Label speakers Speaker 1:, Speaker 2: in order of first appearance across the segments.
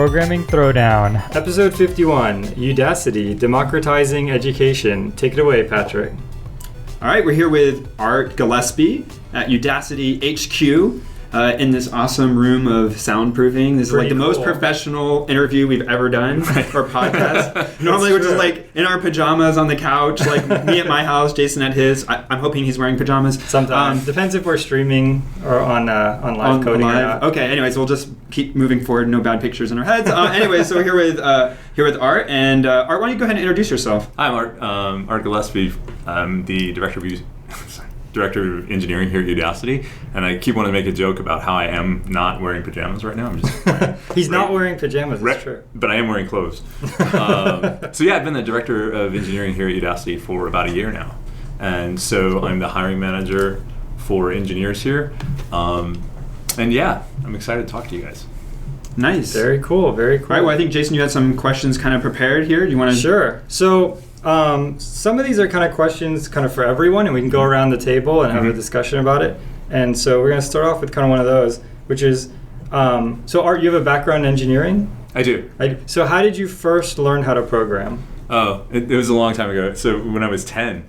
Speaker 1: Programming Throwdown, Episode 51, Udacity, Democratizing Education. Take it away, Patrick.
Speaker 2: All right, we're here with Art Gillespie at Udacity HQ in this awesome room of soundproofing. This is like the most professional interview we've ever done for a podcast. Normally we're just like in our pajamas on the couch, like me at my house, Jason at his. I'm hoping he's wearing pajamas.
Speaker 1: Sometimes. Depends if we're streaming or on live coding or not.
Speaker 2: Okay, anyways, we'll just keep moving forward. No bad pictures in our heads. Anyway, so we're here with Art. And Art, why don't you go ahead and introduce yourself?
Speaker 3: Hi, I'm Art Gillespie. I'm the Director of Engineering here at Udacity, and I keep wanting to make a joke about how I am not wearing pajamas right now. I'm just
Speaker 1: He's not wearing pajamas, that's true.
Speaker 3: But I am wearing clothes. So yeah, I've been the Director of Engineering here at Udacity for about a year now. And so I'm the hiring manager for engineers here. And yeah, I'm excited to talk to you guys.
Speaker 2: Nice.
Speaker 1: Very cool, very cool.
Speaker 2: All right, well, I think, Jason, you had some questions kind of prepared here. Do you want to...
Speaker 1: Sure. So some of these are kind of questions kind of for everyone, and we can go around the table and have a discussion about it. And so we're going to start off with kind of one of those, which is, so Art, you have a background in engineering?
Speaker 3: I do.
Speaker 1: So how did you first learn how to program?
Speaker 3: Oh, it was a long time ago. So when I was 10,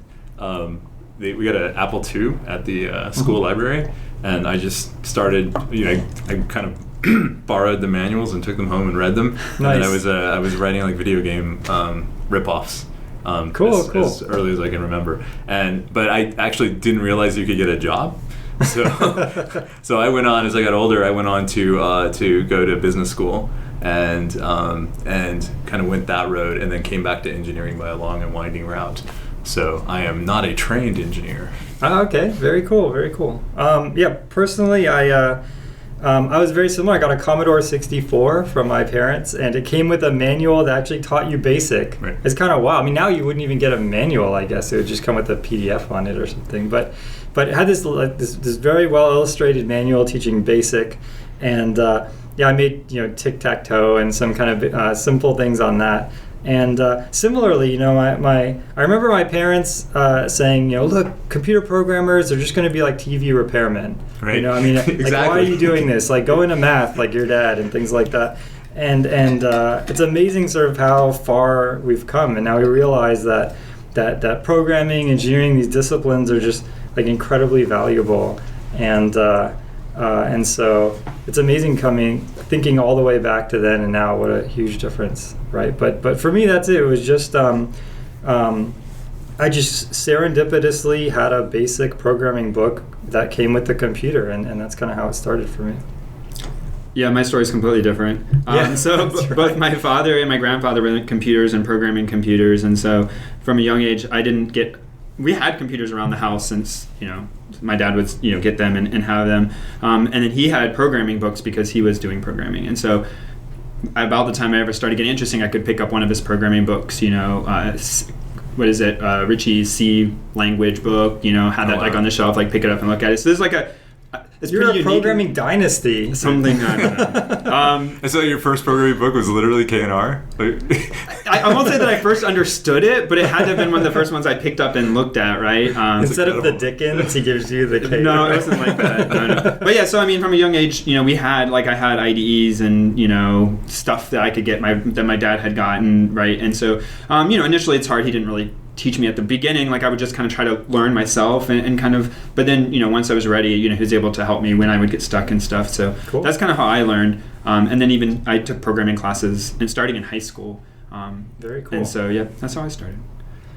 Speaker 3: we got an Apple II at the school library, and I just started, I kind of borrowed the manuals and took them home and read them.
Speaker 1: Nice.
Speaker 3: And then I was writing like video game rip-offs.
Speaker 1: Cool.
Speaker 3: As early as I can remember, but I actually didn't realize you could get a job. So I went on, as I got older, I went on to go to business school and kind of went that road, and then came back to engineering by a long and winding route. So I am not a trained engineer.
Speaker 1: Okay, very cool, very cool. Yeah, personally, I was very similar. I got a Commodore 64 from my parents, and it came with a manual that actually taught you BASIC.
Speaker 3: Right.
Speaker 1: It's kind of wild. I mean, now you wouldn't even get a manual, I guess. It would just come with a PDF on it or something. But it had this very well illustrated manual teaching BASIC, and I made tic-tac-toe and some kind of simple things on that. And similarly, I remember my parents saying, look, computer programmers are just going to be like TV repairmen.
Speaker 3: Right.
Speaker 1: Exactly. Like, why are you doing this? Like, go into math like your dad and things like that. And it's amazing sort of how far we've come. And now we realize that programming, engineering, these disciplines are just like incredibly valuable. And so it's amazing thinking all the way back to then and now. What a huge difference, right? But for me, that's it. It was just I just serendipitously had a basic programming book that came with the computer, and that's kind of how it started for me.
Speaker 2: Yeah, my story is completely different. Both my father and my grandfather were in computers and programming computers, and so from a young age, we had computers around the house since, my dad would, get them and have them. And then he had programming books because he was doing programming. And so about the time I ever started getting interesting, I could pick up one of his programming books, Ritchie's C language book, had that like on the shelf, like pick it up and look at it. So there's like
Speaker 1: You're a programming dynasty.
Speaker 2: Something, I don't know.
Speaker 3: And so your first programming book was literally K&R?
Speaker 2: I won't say that I first understood it, but it had to have been one of the first ones I picked up and looked at, right?
Speaker 1: Instead of the Dickens, he gives you the K&R.
Speaker 2: No, it wasn't like that. No. But yeah, so I mean, from a young age, I had IDEs and, stuff that I could get that my dad had gotten, right? And so, initially it's hard. He didn't really teach me at the beginning. Like I would just kind of try to learn myself and kind of, but then, once I was ready, he was able to help me when I would get stuck and stuff. So cool. That's kind of how I learned. And then even I took programming classes and starting in high school.
Speaker 1: Very cool.
Speaker 2: And so, yeah, that's how I started.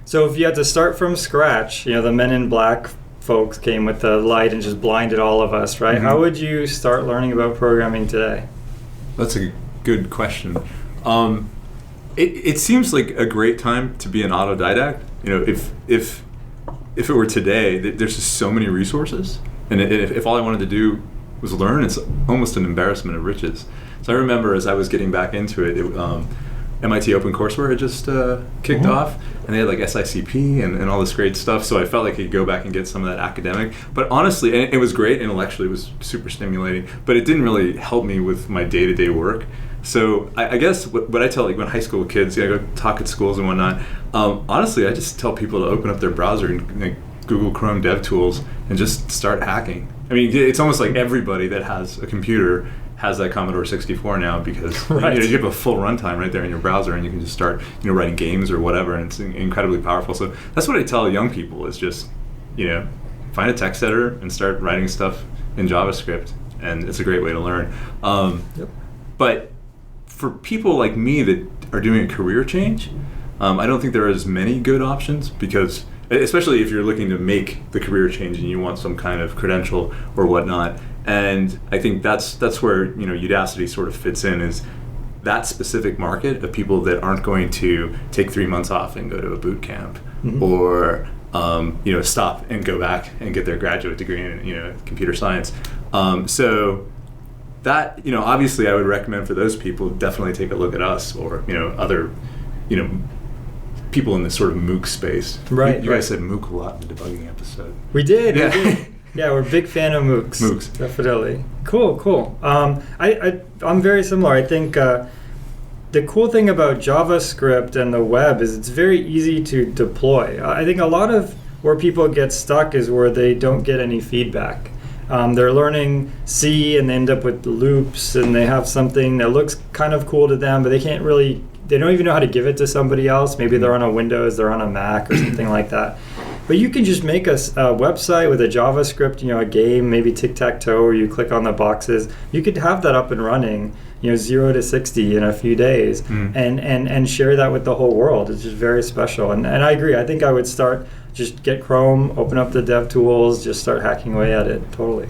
Speaker 1: So if you had to start from scratch, the Men in Black folks came with the light and just blinded all of us, right? Mm-hmm. How would you start learning about programming today?
Speaker 3: That's a good question. It seems like a great time to be an autodidact. If it were today, there's just so many resources, and if all I wanted to do was learn, it's almost an embarrassment of riches. So I remember as I was getting back into it, MIT OpenCourseWare had just kicked off, and they had like SICP and all this great stuff. So I felt like I could go back and get some of that academic. But honestly, and it was great intellectually, it was super stimulating, but it didn't really help me with my day-to-day work. So I guess what I tell, like when high school kids, I go talk at schools and whatnot, honestly, I just tell people to open up their browser and Google Chrome DevTools and just start hacking. I mean, it's almost like everybody that has a computer has that Commodore 64 now because
Speaker 1: Right.
Speaker 3: you have a full runtime right there in your browser, and you can just start writing games or whatever, and it's incredibly powerful. So that's what I tell young people is just find a text editor and start writing stuff in JavaScript, and it's a great way to learn.
Speaker 1: Yep.
Speaker 3: But for people like me that are doing a career change, I don't think there are as many good options because, especially if you're looking to make the career change and you want some kind of credential or whatnot. And I think that's where Udacity sort of fits in, is that specific market of people that aren't going to take 3 months off and go to a boot camp, or stop and go back and get their graduate degree in computer science. So that obviously I would recommend for those people, definitely take a look at us or other people in this sort of MOOC space.
Speaker 1: Right.
Speaker 3: You guys said MOOC a lot in the debugging episode.
Speaker 1: We did.
Speaker 3: Yeah.
Speaker 1: We did. Yeah, we're a big fan of MOOCs.
Speaker 3: MOOCs.
Speaker 1: Definitely. Cool. I'm very similar. I think the cool thing about JavaScript and the web is it's very easy to deploy. I think a lot of where people get stuck is where they don't get any feedback. They're learning C and they end up with loops, and they have something that looks kind of cool to them, but they don't even know how to give it to somebody else. Maybe they're on a Windows, they're on a Mac or something like that. But you can just make a website with a JavaScript, a game, maybe tic-tac-toe, where you click on the boxes. You could have that up and running, 0 to 60 in a few days, and share that with the whole world. It's just very special. And I agree. I think I would just get Chrome, open up the dev tools, just start hacking away at it. Totally.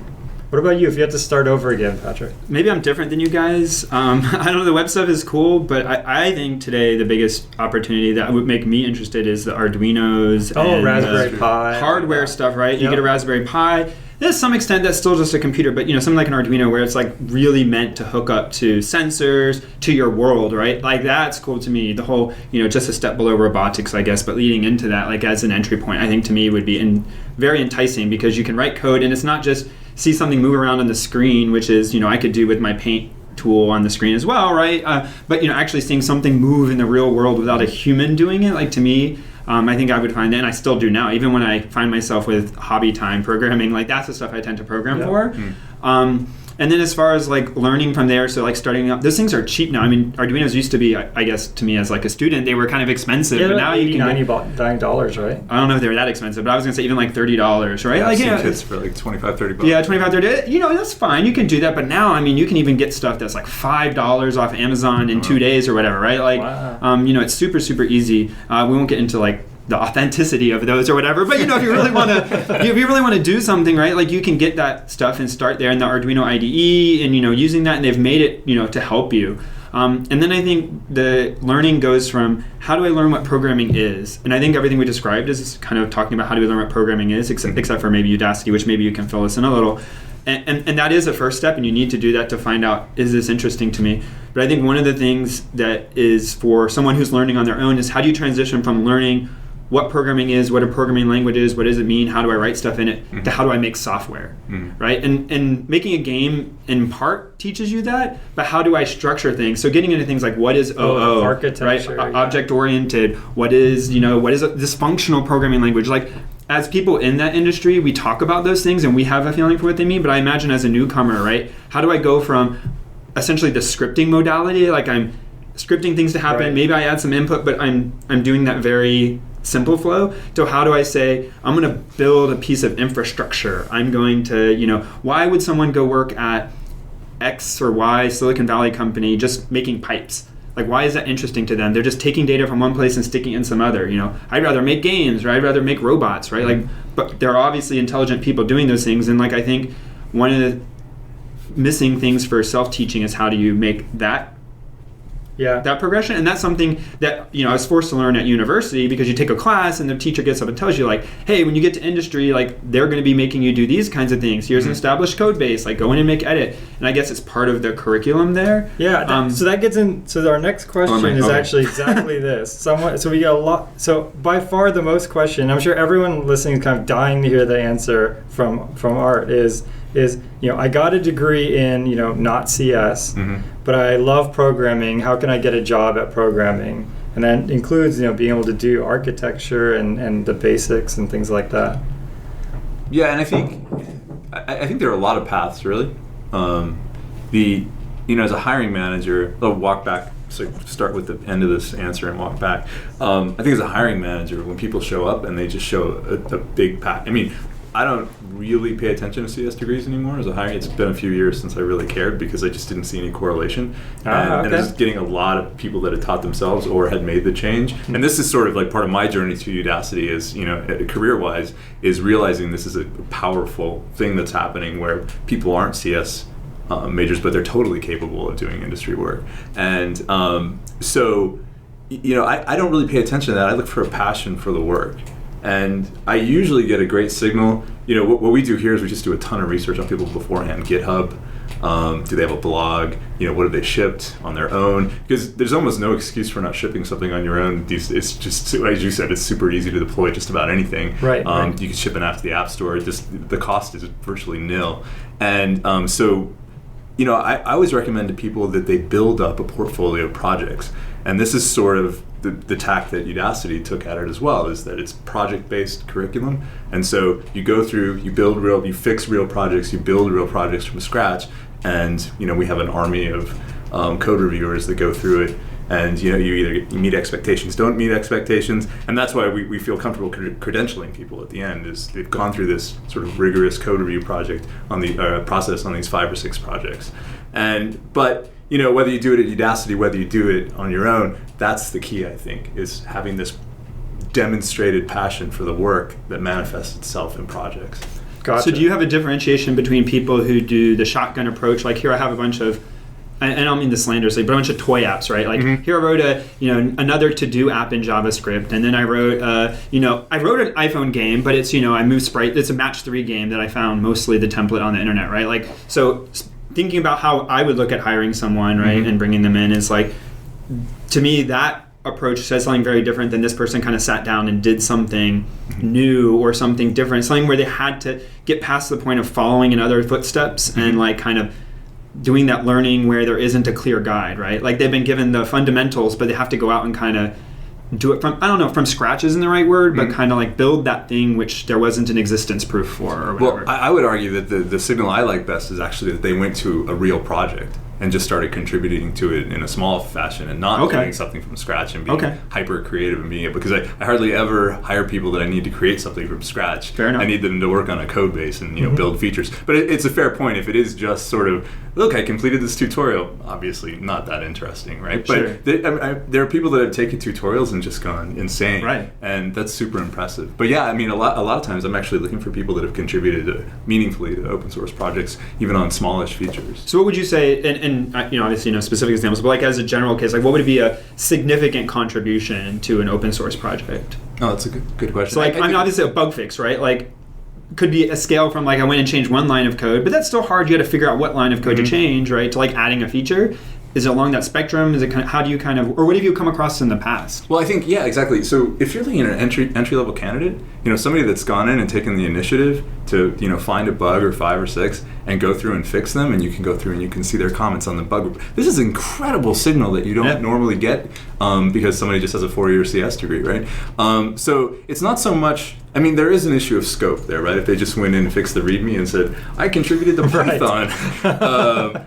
Speaker 1: What about you, if you had to start over again, Patrick?
Speaker 2: Maybe I'm different than you guys. I don't know, the web stuff is cool, but I think today the biggest opportunity that would make me interested is the Arduinos and
Speaker 1: Raspberry Pi.
Speaker 2: Hardware stuff, right? You
Speaker 1: Yep.
Speaker 2: get a Raspberry Pi. To some extent, that's still just a computer, but something like an Arduino where it's like really meant to hook up to sensors, to your world, right? Like that's cool to me. The whole, just a step below robotics, I guess, but leading into that, like as an entry point, I think to me would be very enticing because you can write code and it's not just see something move around on the screen, which is, I could do with my paint tool on the screen as well, right? But actually seeing something move in the real world without a human doing it, like to me, I think I would find that, and I still do now, even when I find myself with hobby time programming, like that's the stuff I tend to program for. And then as far as like learning from there, so like starting up, those things are cheap now. I mean, Arduinos used to be, I guess, to me as like a student, they were kind of expensive, but now you can get
Speaker 1: $90, right?
Speaker 2: I don't know if they were that expensive, but I was gonna say even like $30, right?
Speaker 3: Yeah,
Speaker 2: like
Speaker 3: kits for like $25-30.
Speaker 2: Yeah, $25-30. That's fine. You can do that, but now, I mean, you can even get stuff that's like $5 off Amazon in 2 days or whatever, right? Like,
Speaker 1: wow.
Speaker 2: It's super, super easy. We won't get into like the authenticity of those or whatever, but if you really want to, do something, right? Like you can get that stuff and start there in the Arduino IDE, and using that, and they've made it, to help you. And then I think the learning goes from how do I learn what programming is, and I think everything we described is kind of talking about how do we learn what programming is, except for maybe Udacity, which maybe you can fill us in a little. And that is a first step, and you need to do that to find out, is this interesting to me? But I think one of the things that is for someone who's learning on their own is how do you transition from learning what programming is, what a programming language is, what does it mean, how do I write stuff in it, to how do I make software, right? And making a game in part teaches you that, but how do I structure things? So getting into things like what is OO,
Speaker 1: architecture,
Speaker 2: right? Object-oriented, what is a dysfunctional programming language? Like, as people in that industry, we talk about those things and we have a feeling for what they mean, but I imagine as a newcomer, right, how do I go from essentially the scripting modality, like I'm scripting things to happen, maybe I add some input, but I'm doing that very simple flow, to how do I say, I'm going to build a piece of infrastructure. I'm going to, why would someone go work at X or Y Silicon Valley company just making pipes? Like, why is that interesting to them? They're just taking data from one place and sticking it in some other. I'd rather make games, or I'd rather make robots, right? Like, but there are obviously intelligent people doing those things. And like, I think one of the missing things for self-teaching is how do you make that progression. And that's something that I was forced to learn at university, because you take a class and the teacher gets up and tells you, like, hey, when you get to industry, like, they're going to be making you do these kinds of things. Here's an established code base, like, go in and make edit. And I guess it's part of the curriculum there.
Speaker 1: So that gets in. So our next question is actually exactly this. So we get a lot. So by far the most question, I'm sure everyone listening is kind of dying to hear the answer from Art, is I got a degree in not CS, but I love programming. How can I get a job at programming? And that includes being able to do architecture and the basics and things like that.
Speaker 3: Yeah, and I think there are a lot of paths, really. as a hiring manager, I'll walk back. So start with the end of this answer and walk back. I think as a hiring manager, when people show up and they just show a big pack. I mean, I don't really pay attention to CS degrees anymore as a hiring. It's been a few years since I really cared because I just didn't see any correlation. And I was getting a lot of people that had taught themselves or had made the change. And this is sort of like part of my journey to Udacity is, career-wise, is realizing this is a powerful thing that's happening where people aren't CS majors, but they're totally capable of doing industry work. And so, I don't really pay attention to that. I look for a passion for the work. And I usually get a great signal. What we do here is we just do a ton of research on people beforehand. GitHub, do they have a blog? What have they shipped on their own? Because there's almost no excuse for not shipping something on your own. It's just, as you said, it's super easy to deploy just about anything.
Speaker 1: Right.
Speaker 3: You can ship an app to the App Store. Just the cost is virtually nil. And so, I always recommend to people that they build up a portfolio of projects. And this is sort of the tack that Udacity took at it as well, is that it's project-based curriculum. And so you go through, you fix real projects, you build real projects from scratch. And, we have an army of code reviewers that go through it. And, you either meet expectations, don't meet expectations. And that's why we feel comfortable credentialing people at the end, is they've gone through this sort of rigorous code review project on the process on these 5 or 6 projects. But whether you do it at Udacity, whether you do it on your own, that's the key, I think, is having this demonstrated passion for the work that manifests itself in projects.
Speaker 1: Gotcha.
Speaker 2: So do you have a differentiation between people who do the shotgun approach? Like here I have a bunch of, and I don't mean this slanderously, but a bunch of toy apps, right? Like here I wrote another to-do app in JavaScript, and then I wrote, I wrote an iPhone game, but it's, I moved sprite. It's a match 3 game that I found mostly the template on the internet, right? Like, so thinking about how I would look at hiring someone, right, and bringing them in is like, to me, that approach says something very different than this person kind of sat down and did something new or something different, something where they had to get past the point of following in other footsteps and like kind of doing that learning where there isn't a clear guide, right? Like they've been given the fundamentals, but they have to go out and kind of do it from, I don't know if from scratch isn't the right word, but kind of like build that thing which there wasn't an existence proof for or whatever.
Speaker 3: Well, I would argue that the signal I like best is actually that they went to a real project and just started contributing to it in a small fashion and not doing something from scratch and being hyper creative and being able, because I hardly ever hire people that I need to create something from scratch.
Speaker 2: Fair enough.
Speaker 3: I need them to work on a code base and build features. But it's a fair point. If it is just sort of, look, I completed this tutorial, obviously not that interesting, right? But there are people that have taken tutorials and just gone insane,
Speaker 2: right?
Speaker 3: And that's super impressive. But yeah, I mean, a lot of times I'm actually looking for people that have contributed meaningfully to open source projects, even on smallish features.
Speaker 2: So what would you say, and obviously specific examples, but like as a general case, like what would be a significant contribution to an open source project?
Speaker 3: Oh, that's a good question.
Speaker 2: So like, I mean, obviously a bug fix, right? Like could be a scale from like I went and changed one line of code, but that's still hard. You got to figure out what line of code to change, right? To like adding a feature. Is it along that spectrum? Is it kind of, how do you kind of, or what have you come across in the past?
Speaker 3: Well, I think, yeah, exactly. So if you're looking at an entry level candidate, somebody that's gone in and taken the initiative to, find a bug or 5 or 6 and go through and fix them, and you can go through and you can see their comments on the bug. This is an incredible signal that you don't normally get because somebody just has a 4-year CS degree, right? So it's not so much, I mean, there is an issue of scope there, right? If they just went in and fixed the README and said, I contributed to Python,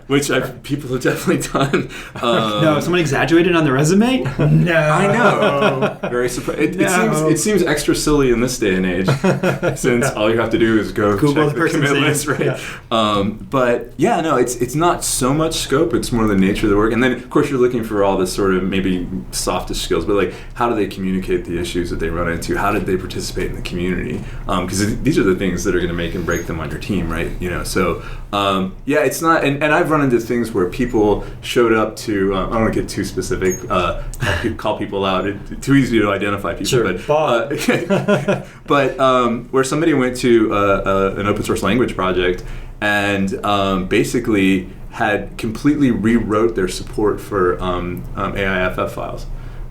Speaker 3: which people have definitely done.
Speaker 2: No, someone exaggerated on the resume? No.
Speaker 3: I know. Very surprised. It seems extra silly in this day and age, since all you have to do is go
Speaker 2: Google
Speaker 3: check the commit list, right?
Speaker 2: Yeah.
Speaker 3: But yeah, no, it's not so much scope. It's more the nature of the work. And then, of course, you're looking for all this sort of maybe softish skills, but like, how do they communicate the issues that they run into? How did they participate in the community? Because these are the things that are going to make and break them on your team, right? So yeah, it's not. And I've run into things where people showed up to. I don't want to get too specific. Call people out. It's too easy to identify people.
Speaker 1: Sure.
Speaker 3: But where somebody went to an open source language project and basically had completely rewrote their support for AIFF files.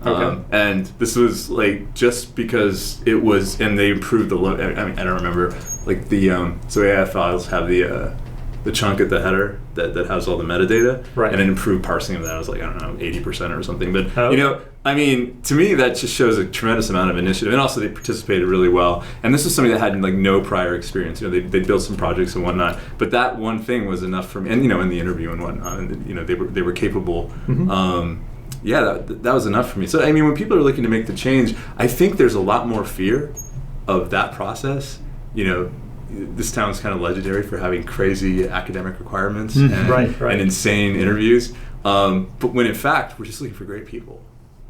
Speaker 2: Okay.
Speaker 3: And this was like just because it was, and they improved the I mean, I don't remember, like the so AIFF files have the the chunk at the header that has all the metadata,
Speaker 1: Right.
Speaker 3: and an improved parsing of that was like, I don't know, 80% or something. But
Speaker 1: Oh.
Speaker 3: you know, I mean, to me that just shows a tremendous amount of initiative, and also they participated really well. And this was somebody that had like no prior experience. You know, they built some projects and whatnot, but that one thing was enough for me. And you know, in the interview and whatnot, and you know, they were capable. Yeah, that was enough for me. So I mean, when people are looking to make the change, I think there's a lot more fear of that process. You know, this town's kind of legendary for having crazy academic requirements and,
Speaker 1: Right.
Speaker 3: and insane interviews. But when in fact, we're just looking for great people.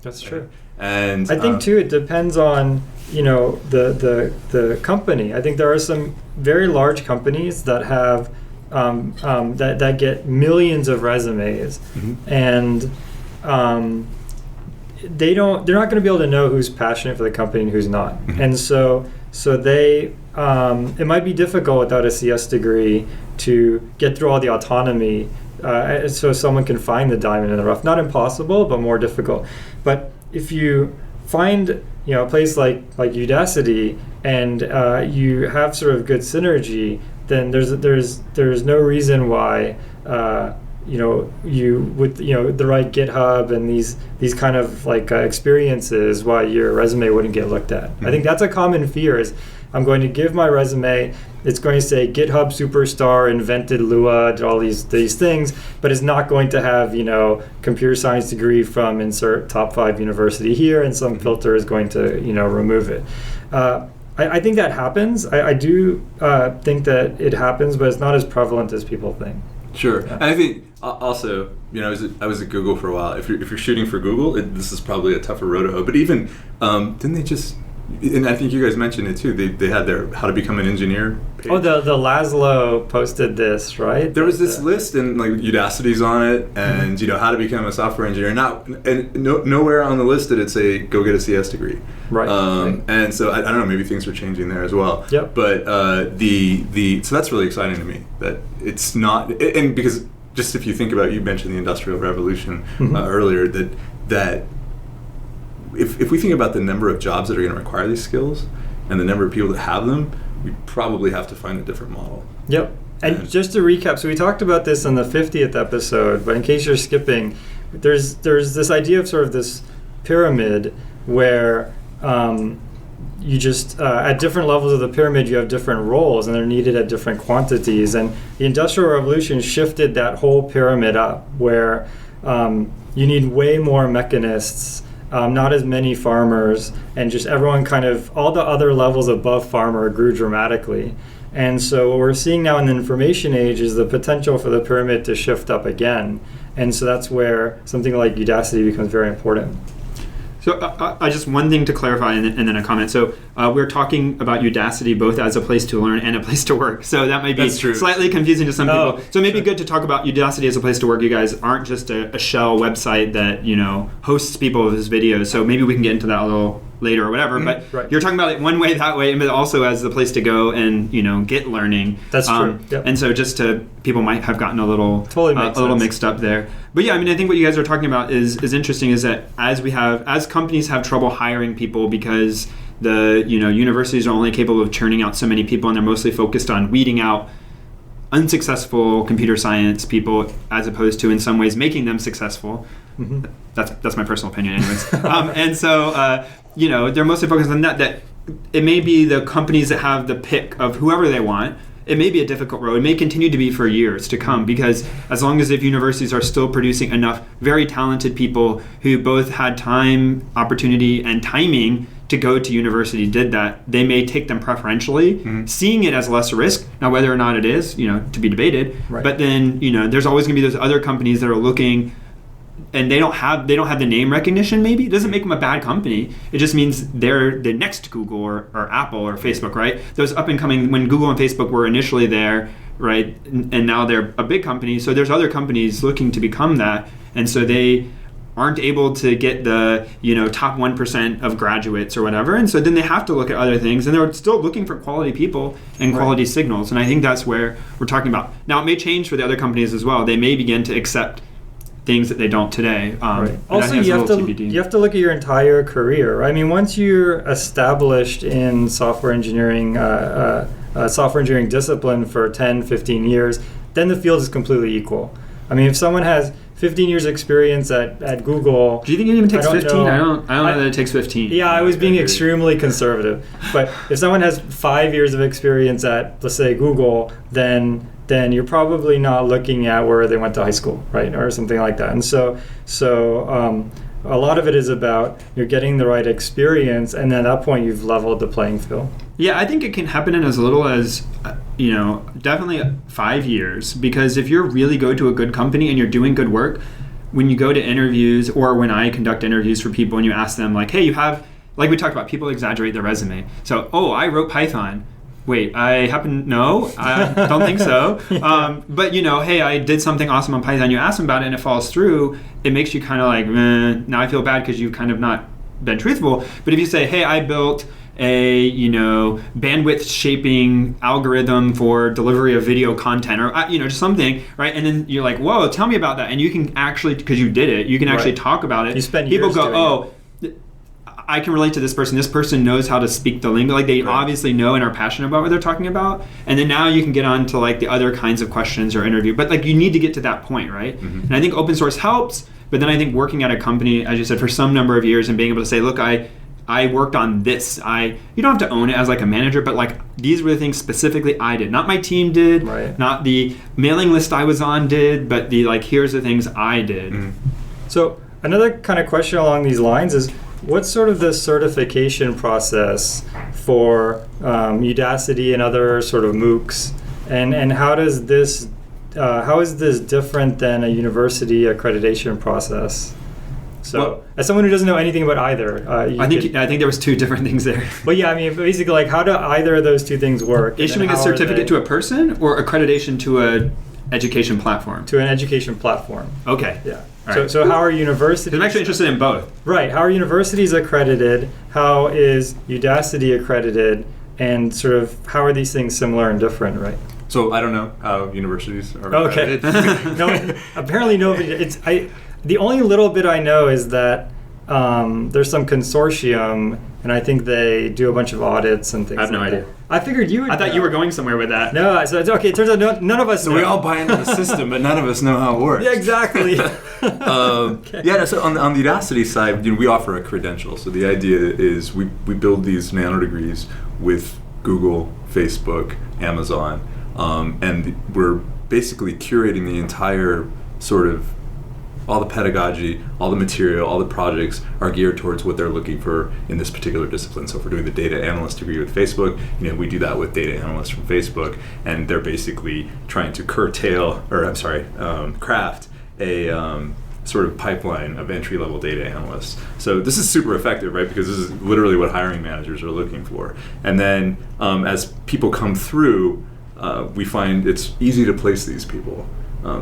Speaker 1: That's true.
Speaker 3: And
Speaker 1: I think too, it depends on, you know, the company. I think there are some very large companies that have that get millions of resumes, and they're not going to be able to know who's passionate for the company and who's not. And so they it might be difficult without a CS degree to get through all the autonomy, so someone can find the diamond in the rough. Not impossible, but more difficult. But if you find, you know, a place like Udacity and you have sort of good synergy, then there's no reason why you with the right GitHub and these kind of like experiences, why your resume wouldn't get looked at. I think that's a common fear is, I'm going to give my resume, it's going to say GitHub superstar, invented Lua, did all these things, but it's not going to have, you know, computer science degree from insert top 5 university here, and some filter is going to, you know, remove it. I think that happens. I do think that it happens, but it's not as prevalent as people think.
Speaker 3: Sure.
Speaker 1: Yeah.
Speaker 3: And I think also, you know, I was at Google for a while. If you're shooting for Google, this is probably a tougher road to hoe. But even didn't they just? And I think you guys mentioned it too. They had their how to become an engineer page.
Speaker 1: Oh, the Laszlo posted this, right?
Speaker 3: There was this list, and like Udacity's on it, and you know how to become a software engineer. Nowhere on the list did it say go get a CS degree.
Speaker 1: Right.
Speaker 3: And so I don't know. Maybe things are changing there as well.
Speaker 1: Yep.
Speaker 3: But so that's really exciting to me that it's not, and because just if you think about, you mentioned the Industrial Revolution earlier, that if we think about the number of jobs that are going to require these skills and the number of people that have them, we probably have to find a different model.
Speaker 1: Yep. And just to recap, so we talked about this in the 50th episode, but in case you're skipping, there's this idea of sort of this pyramid where you just, at different levels of the pyramid, you have different roles, and they're needed at different quantities. And the Industrial Revolution shifted that whole pyramid up, where you need way more mechanists, not as many farmers, and just everyone kind of, all the other levels above farmer grew dramatically. And so what we're seeing now in the information age is the potential for the pyramid to shift up again. And so that's where something like Udacity becomes very important.
Speaker 2: So I just one thing to clarify and then a comment. So we're talking about Udacity both as a place to learn and a place to work. So that might be slightly confusing to some people. So maybe good to talk about Udacity as a place to work. You guys aren't just a shell website that, you know, hosts people with his videos. So maybe we can get into that a little later or whatever. But you're talking about it one way, that way, but also as the place to go and, you know, get learning.
Speaker 1: That's true. Yep.
Speaker 2: And so just to, people might have gotten a little mixed up there. But yeah, I mean, I think what you guys are talking about is interesting, is that as companies have trouble hiring people because the, you know, universities are only capable of churning out so many people, and they're mostly focused on weeding out unsuccessful computer science people as opposed to in some ways making them successful. That's my personal opinion anyways. And so you know, they're mostly focused on that it may be the companies that have the pick of whoever they want. It may be a difficult road. It may continue to be for years to come, because as long as if universities are still producing enough very talented people who both had time, opportunity, and timing to go to university did that, they may take them preferentially, seeing it as less risk. Now, whether or not it is, you know, to be debated. Right. But then, you know, there's always going to be those other companies that are looking, and they don't have the name recognition. Maybe it doesn't make them a bad company. It just means they're the next Google or Apple or Facebook, right? Those up and coming, when Google and Facebook were initially there, right, and now they're a big company. So there's other companies looking to become that, and so they aren't able to get the, you know, top 1% of graduates or whatever, and so then they have to look at other things, and they're still looking for quality people and quality signals. And I think that's where we're talking about. Now, it may change for the other companies as well. They may begin to accept things that they don't today.
Speaker 1: Also, you have to look at your entire career. Right? I mean, once you're established in software engineering discipline for 10, 15 years, then the field is completely equal. I mean, if someone has 15 years experience at Google.
Speaker 2: Do you think it even takes 15? I don't know that it takes 15.
Speaker 1: Yeah, I was being extremely conservative. But if someone has 5 years of experience at, let's say, Google, then you're probably not looking at where they went to high school, right, or something like that. And so a lot of it is about you're getting the right experience, and at that point you've leveled the playing field.
Speaker 2: Yeah, I think it can happen in as little as, definitely 5 years. Because if you really go to a good company and you're doing good work, when you go to interviews, or when I conduct interviews for people and you ask them, like, hey, you have, like we talked about, people exaggerate their resume. So, I wrote Python. Wait, I no, I don't think so.
Speaker 1: Yeah.
Speaker 2: But hey, I did something awesome on Python. You ask them about it and it falls through. It makes you kind of like, now I feel bad because you've kind of not been truthful. But if you say, hey, I built a bandwidth shaping algorithm for delivery of video content, or just something, right? And then you're like, whoa, tell me about that. And you can actually, because you did it, you can actually talk about it.
Speaker 1: You spend
Speaker 2: people
Speaker 1: years
Speaker 2: go,
Speaker 1: doing it.
Speaker 2: I can relate to this person. This person knows how to speak the lingo. Like, they obviously know and are passionate about what they're talking about. And then now you can get on to like the other kinds of questions or interview. But like, you need to get to that point, right? Mm-hmm. And I think open source helps. But then I think working at a company, as you said, for some number of years and being able to say, look, I worked on this. You don't have to own it as like a manager, but like, these were the things specifically I did. Not my team did, not the mailing list I was on did, but the like, here's the things I did.
Speaker 1: Mm-hmm. So another kind of question along these lines is, what's sort of the certification process for Udacity and other sort of MOOCs, and how is this different than a university accreditation process? So, well, as someone who doesn't know anything about either,
Speaker 2: I think there was two different things there.
Speaker 1: But yeah, I mean, basically, like, how do either of those two things work?
Speaker 2: Issuing a certificate to a person, or accreditation to a education platform?
Speaker 1: To an education platform.
Speaker 2: Okay.
Speaker 1: Yeah.
Speaker 2: Right.
Speaker 1: So how are universities...
Speaker 2: I'm actually interested in both.
Speaker 1: Right. How are universities accredited? How is Udacity accredited? And sort of how are these things similar and different, right?
Speaker 3: So I don't know how universities are
Speaker 1: accredited. No, apparently nobody... The only little bit I know is that there's some consortium, and I think they do a bunch of audits and things.
Speaker 2: I have no idea.
Speaker 1: I figured you would.
Speaker 2: I thought you were going somewhere with that.
Speaker 1: No, so it's okay. It turns out none of us.
Speaker 3: So we all buy into the system, but none of us know how it works.
Speaker 1: Yeah, exactly.
Speaker 3: Okay. Yeah. So on the Udacity side, we offer a credential. So the idea is we build these nano degrees with Google, Facebook, Amazon, and we're basically curating the entire sort of, all the pedagogy, all the material, all the projects are geared towards what they're looking for in this particular discipline. So if we're doing the data analyst degree with Facebook, we do that with data analysts from Facebook, and they're basically trying to craft a sort of pipeline of entry-level data analysts. So this is super effective, right? Because this is literally what hiring managers are looking for. And then as people come through, we find it's easy to place these people.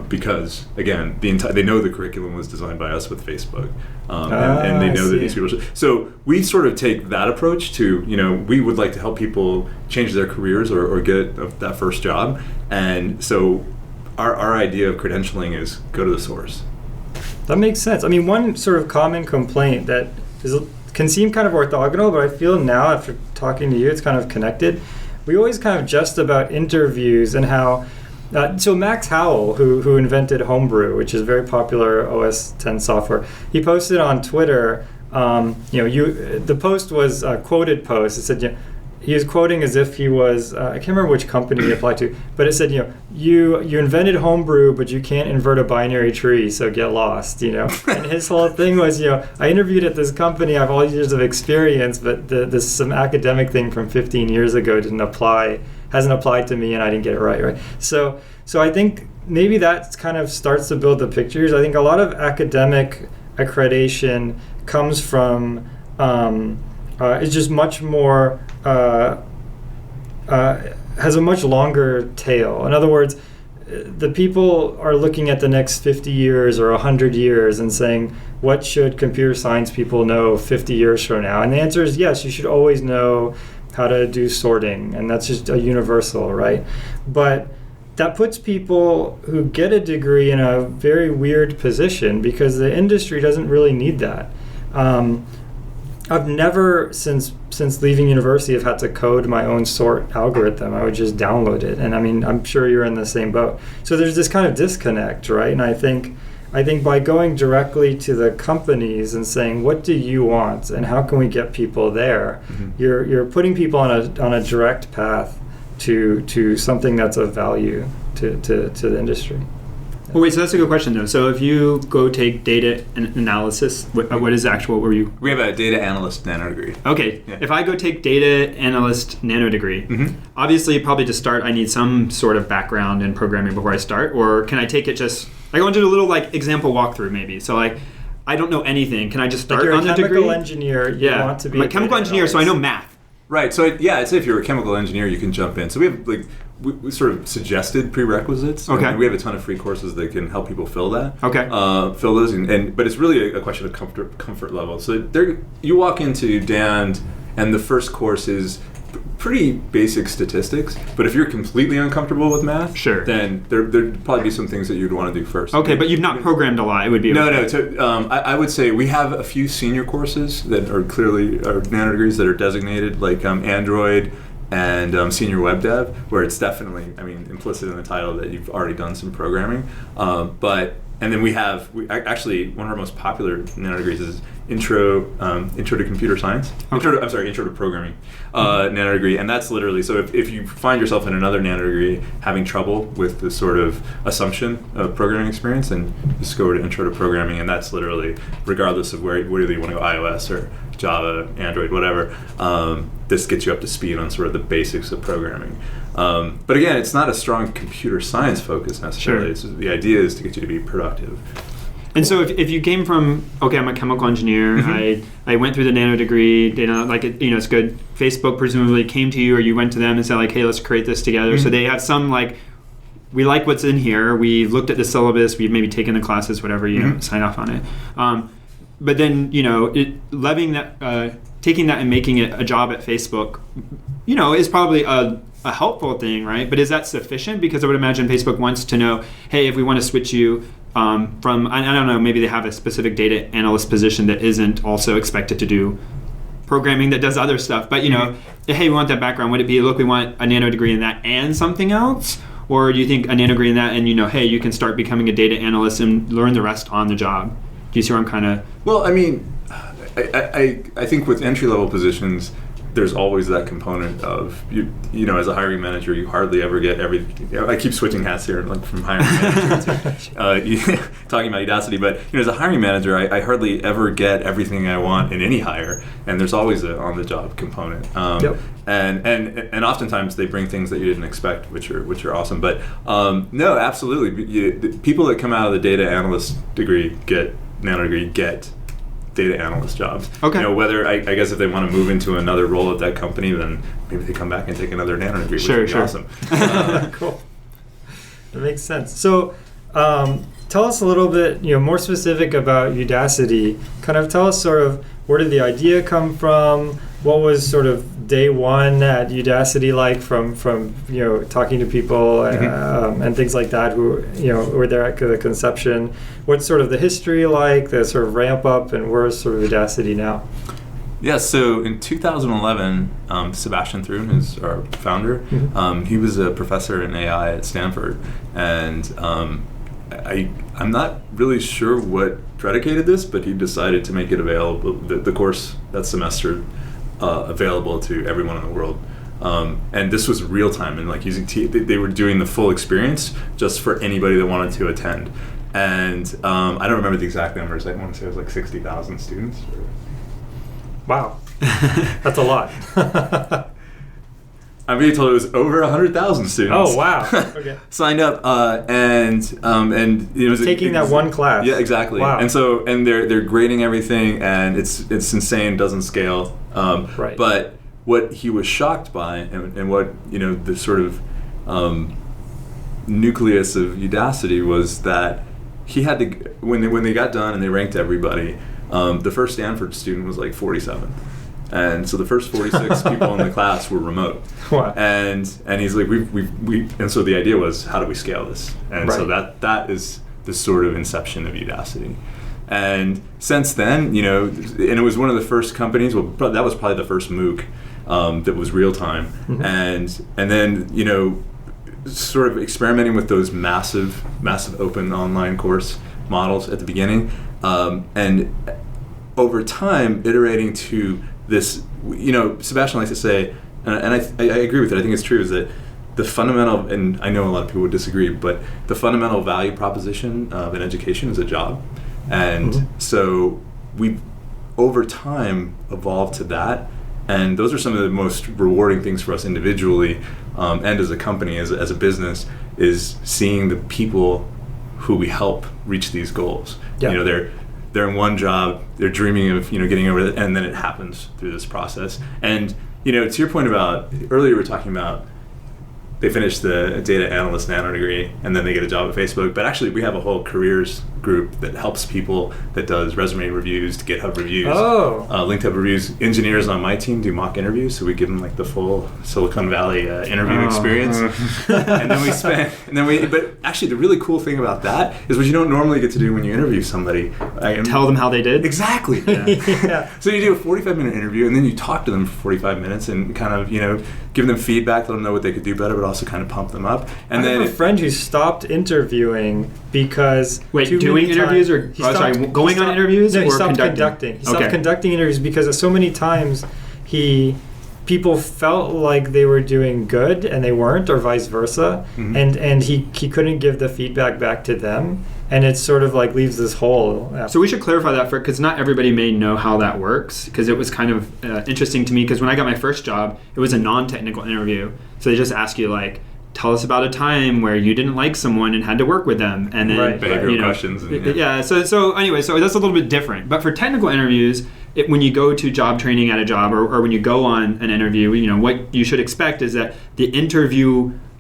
Speaker 3: Because again, they know the curriculum was designed by us with Facebook, and they know that these people. So we sort of take that approach to, we would like to help people change their careers or get that first job, and so our idea of credentialing is go to the source.
Speaker 1: That makes sense. I mean, one sort of common complaint that can seem kind of orthogonal, but I feel now after talking to you, it's kind of connected. We always kind of jest about interviews and how. So Max Howell, who invented Homebrew, which is very popular OS 10 software, he posted on Twitter. The post was a quoted post. It said, he was quoting as if he was. I can't remember which company he applied to, but it said, you invented Homebrew, but you can't invert a binary tree, so get lost. And his whole thing was, I interviewed at this company. I have all these years of experience, but this some academic thing from 15 years ago hasn't applied to me, and I didn't get it right. So I think maybe that kind of starts to build the pictures. I think a lot of academic accreditation comes from it's just much more has a much longer tail. In other words, the people are looking at the next 50 years or 100 years and saying, what should computer science people know 50 years from now? And the answer is yes, you should always know how to do sorting, and that's just a universal, right? But that puts people who get a degree in a very weird position because the industry doesn't really need that. I've never since leaving university have had to code my own sort algorithm. I would just download it, and I mean, I'm sure you're in the same boat. So there's this kind of disconnect, right? And I think by going directly to the companies and saying, what do you want, and how can we get people there, you're putting people on a direct path to something that's of value to the industry.
Speaker 2: Well, wait, so that's a good question, though. So if you go take data analysis, what is actual, were you?
Speaker 3: We have a data analyst nano degree.
Speaker 2: Okay.
Speaker 3: Yeah.
Speaker 2: If I go take data analyst nano degree, obviously probably to start I need some sort of background in programming before I start, or can I take it just, I want to do a little like example walkthrough maybe. So like, I don't know anything. Can I just start on the degree?
Speaker 1: You're a chemical engineer. You want to be
Speaker 2: I'm a chemical engineer, so I know math.
Speaker 3: Right. So I'd say if you're a chemical engineer, you can jump in. So we have we sort of suggested prerequisites.
Speaker 2: Okay.
Speaker 3: And we have a ton of free courses that can help people fill that.
Speaker 2: Okay.
Speaker 3: Fill those, but it's really a question of comfort level. So you walk into DAND, and the first course is pretty basic statistics. But if you're completely uncomfortable with math,
Speaker 2: sure,
Speaker 3: then there'd probably be some things that you'd want to do first.
Speaker 2: Okay, but you've not programmed a lot. It would be
Speaker 3: no. So I would say we have a few senior courses that are clearly nano degrees that are designated, like Android and senior web dev, where it's definitely, I mean, implicit in the title that you've already done some programming. And then we actually one of our most popular nano degrees is intro to computer science.
Speaker 2: Okay.
Speaker 3: Intro to programming nano degree, and that's literally, so if you find yourself in another nano degree having trouble with the sort of assumption of programming experience, then just go to intro to programming, and that's literally regardless of whether you want to go iOS or Java, Android, whatever. This gets you up to speed on sort of the basics of programming. But again, it's not a strong computer science focus necessarily.
Speaker 2: Sure.
Speaker 3: The idea is to get you to be productive.
Speaker 2: And so if you came from, okay, I'm a chemical engineer, I went through the nano degree, data, like, it's good. Facebook presumably came to you, or you went to them and said like, hey, let's create this together. So they have some like, we like what's in here. We've looked at the syllabus. We've maybe taken the classes, whatever, sign off on it. But then, taking that and making it a job at Facebook, is probably a helpful thing, right? But is that sufficient? Because I would imagine Facebook wants to know, hey, if we want to switch you from, I don't know, maybe they have a specific data analyst position that isn't also expected to do programming, that does other stuff. But, hey, we want that background. Would it be, look, we want a nano degree in that and something else? Or do you think a nano degree in that and, hey, you can start becoming a data analyst and learn the rest on the job? Do you see where I'm kind of...
Speaker 3: Well, I mean, I think with entry-level positions, there's always that component of, as a hiring manager, you hardly ever get everything. I keep switching hats here, like from hiring manager to talking about Udacity, but as a hiring manager, I hardly ever get everything I want in any hire, and there's always an on-the-job component.
Speaker 1: Yep.
Speaker 3: And oftentimes they bring things that you didn't expect, which are awesome. But no, absolutely, the people that come out of the data analyst degree get data analyst jobs.
Speaker 2: Okay.
Speaker 3: Whether I guess if they want to move into another role at that company, then maybe they come back and take another nano degree, which would be awesome.
Speaker 1: Cool. That makes sense. So, tell us a little bit, more specific about Udacity. Kind of tell us sort of where did the idea come from? What was sort of day one at Udacity like from talking to people and things like that who were there at the conception? What's sort of the history like, the sort of ramp up, and where's sort of Udacity now?
Speaker 3: Yeah, so in 2011, Sebastian Thrun is our founder. He was a professor in AI at Stanford, and I'm not really sure what predicated this, but he decided to make it available, the course that semester, available to everyone in the world. And this was real time, and like they were doing the full experience just for anybody that wanted to attend. And I don't remember the exact numbers. I want to say it was like 60,000 students.
Speaker 1: Wow, that's a lot.
Speaker 3: I'm being told it was over 100,000 students.
Speaker 1: Oh wow! Okay.
Speaker 3: Signed up, and it was
Speaker 1: taking that one class.
Speaker 3: Yeah, exactly.
Speaker 1: Wow.
Speaker 3: And they're grading everything, and it's insane. Doesn't scale.
Speaker 1: Right.
Speaker 3: But what he was shocked by, and what the sort of nucleus of Udacity was that he had to, when they got done and they ranked everybody, the first Stanford student was like 47. And so the first 46 people in the class were remote.
Speaker 1: Wow.
Speaker 3: And he's like, and so the idea was, how do we scale this? And so that is the sort of inception of Udacity. And since then, you know, and it was one of the first companies. Well, that was probably the first MOOC that was real time, and then, you know, sort of experimenting with those massive open online course models at the beginning, and over time iterating to this. You know, Sebastian likes to say, and I agree with it. I think it's true. Is that the fundamental, and I know a lot of people would disagree, but the fundamental value proposition of an education is a job. And so we've, over time, evolved to that. And those are some of the most rewarding things for us individually, and as a company, as a business, is seeing the people who we help reach these goals.
Speaker 1: Yeah.
Speaker 3: You know, they're in one job, they're dreaming of, you know, getting over it, and then it happens through this process. And, you know, to your point about, earlier we were talking about they finish the data analyst nano degree and then they get a job at Facebook. But actually, we have a whole careers group that helps people, that does resume reviews, GitHub reviews, LinkedIn reviews. Engineers on my team do mock interviews, so we give them like the full Silicon Valley interview experience. And then we. But actually, the really cool thing about that is what you don't normally get to do when you interview somebody.
Speaker 2: Tell them how they did.
Speaker 3: Exactly. Yeah. So you do a 45-minute interview, and then you talk to them for 45 minutes and kind of, you know, give them feedback, let them know what they could do better, but also kind of pump them up. And
Speaker 1: I have a friend who stopped interviewing because
Speaker 2: doing interviews or going on interviews?
Speaker 1: No, he
Speaker 2: or
Speaker 1: stopped conducting. He stopped conducting interviews because so many times people felt like they were doing good and they weren't, or vice versa, and he couldn't give the feedback back to them, and it sort of like leaves this hole.
Speaker 2: So we should clarify that because not everybody may know how that works, because it was kind of interesting to me, because when I got my first job, it was a non-technical interview. So they just ask you like, tell us about a time where you didn't like someone and had to work with them, and then
Speaker 3: behavioral questions.
Speaker 2: So anyway, so that's a little bit different. But for technical interviews, when you go to job training at a job, or when you go on an interview, you know what you should expect is that the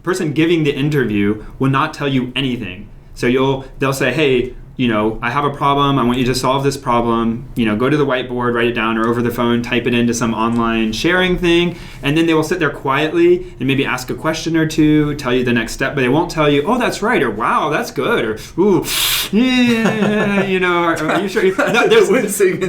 Speaker 2: person giving the interview will not tell you anything. So they'll say, hey, you know, I have a problem. I want you to solve this problem. You know, go to the whiteboard, write it down, or over the phone, type it into some online sharing thing. And then they will sit there quietly and maybe ask a question or two, tell you the next step, but they won't tell you, oh, that's right, or wow, that's good, or ooh, yeah, you know, are you sure? No, there's nothing.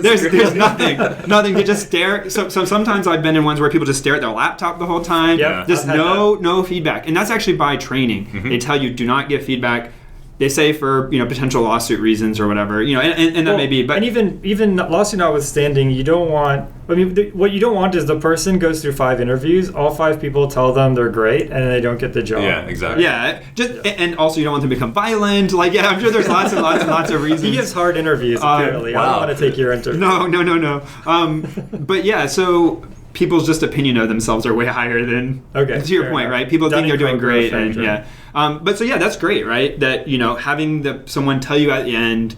Speaker 2: They just stare. So sometimes I've been in ones where people just stare at their laptop the whole time.
Speaker 1: Yeah,
Speaker 2: just no feedback. And that's actually by training. They tell you do not give feedback. They say for, you know, potential lawsuit reasons or whatever, you know, and that may be, but...
Speaker 1: And even lawsuit notwithstanding, you don't want... I mean, what you don't want is the person goes through 5 interviews, all 5 people tell them they're great, and they don't get the job.
Speaker 3: Yeah, exactly.
Speaker 2: Yeah, and also you don't want them to become violent. Like, yeah, I'm sure there's lots and lots of reasons.
Speaker 1: He gives hard interviews, apparently.
Speaker 3: Wow.
Speaker 1: I don't want to take your interview.
Speaker 2: No. But yeah, so... people's just opinion of themselves are way higher than, to your point, right? People think they're doing great, and but so yeah, that's great, right? That, you know, having someone tell you at the end,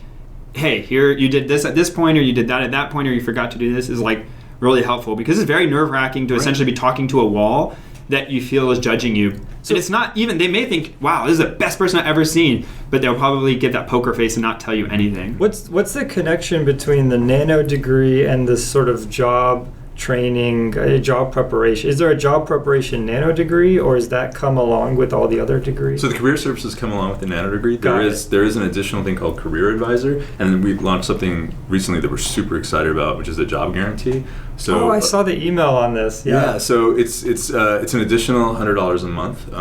Speaker 2: hey, here, you did this at this point, or you did that at that point, or you forgot to do this, is like really helpful, because it's very nerve-wracking to essentially be talking to a wall that you feel is judging you. So, and it's not even, they may think, wow, this is the best person I've ever seen, but they'll probably give that poker face and not tell you anything.
Speaker 1: What's the connection between the nano degree and this sort of job training, job preparation? Is there a job preparation nano degree, or does that come along with all the other degrees?
Speaker 3: So the career services come along with the nano degree. There is an additional thing called career advisor, and then we launched something recently that we're super excited about, which is a job guarantee. So
Speaker 1: I saw the email on this. Yeah.
Speaker 3: So it's an additional $100 a month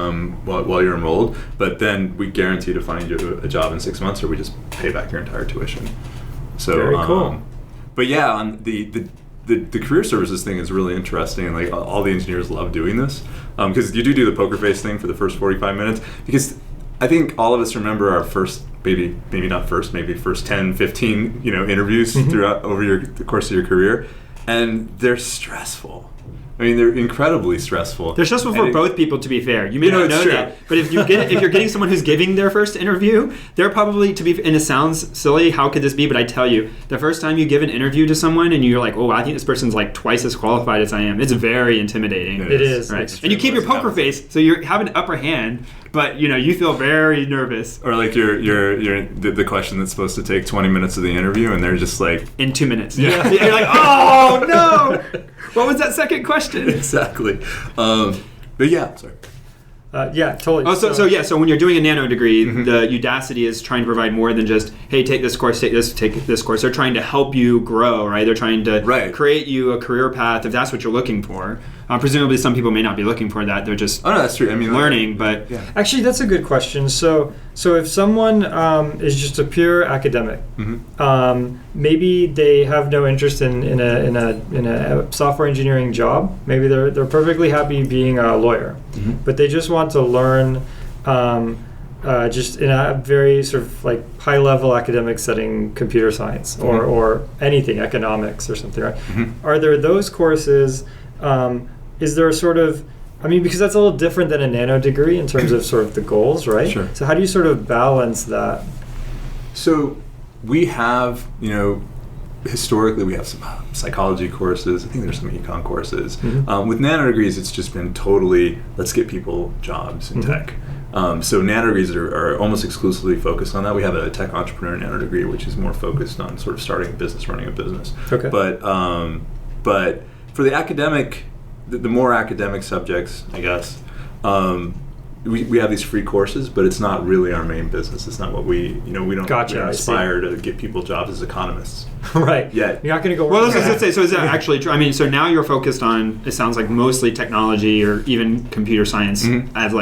Speaker 3: while you're enrolled, but then we guarantee to find you a job in 6 months, or we just pay back your entire tuition. So
Speaker 1: very cool.
Speaker 3: But yeah, on the career services thing is really interesting, and like all the engineers love doing this, because you do the poker face thing for the first 45 minutes, because I think all of us remember our first, maybe first 10, 15, you know, interviews throughout over the course of your career, and they're stressful. I mean, they're incredibly stressful.
Speaker 2: They're stressful for both people, to be fair. You may not know that, but if you're getting someone who's giving their first interview, they're probably, and it sounds silly, how could this be? But I tell you, the first time you give an interview to someone and you're like, oh, I think this person's like twice as qualified as I am, it's very intimidating.
Speaker 1: It is.
Speaker 2: Right? And you keep your poker face, so you have an upper hand, but you know, you feel very nervous.
Speaker 3: Or like you're the question that's supposed to take 20 minutes of the interview, and they're just like
Speaker 2: in 2 minutes. Yeah. You're like, oh no, what was that second question?
Speaker 3: Exactly. But yeah, sorry.
Speaker 1: Yeah, totally.
Speaker 2: Oh, so when you're doing a nano degree, the Udacity is trying to provide more than just, hey, take this course, take this course. They're trying to help you grow, right? They're trying to create you a career path if that's what you're looking for. Presumably, some people may not be looking for that. They're just
Speaker 3: that's true. I mean,
Speaker 2: learning, but
Speaker 1: actually, that's a good question. So if someone is just a pure academic, maybe they have no interest in a software engineering job. Maybe they're perfectly happy being a lawyer, but they just want to learn just in a very sort of like high level academic setting, computer science or anything, economics or something, right? Are there those courses? Is there a sort of, because that's a little different than a nano degree in terms of sort of the goals, right?
Speaker 3: Sure.
Speaker 1: So how do you sort of balance that?
Speaker 3: So we have, historically we have some psychology courses. I think there's some econ courses. With nano degrees, it's just been totally, let's get people jobs in tech. So nano degrees are almost exclusively focused on that. We have a tech entrepreneur nano degree, which is more focused on sort of starting a business, running a business.
Speaker 1: Okay.
Speaker 3: But for the academic, the more academic subjects, I guess, we have these free courses, but it's not really our main business. It's not what we don't aspire to get people jobs as economists.
Speaker 1: Right.
Speaker 3: Yet.
Speaker 1: You're not going to go
Speaker 2: Well, let's say, so is that actually true? So now you're focused on, it sounds like mostly technology or even computer science as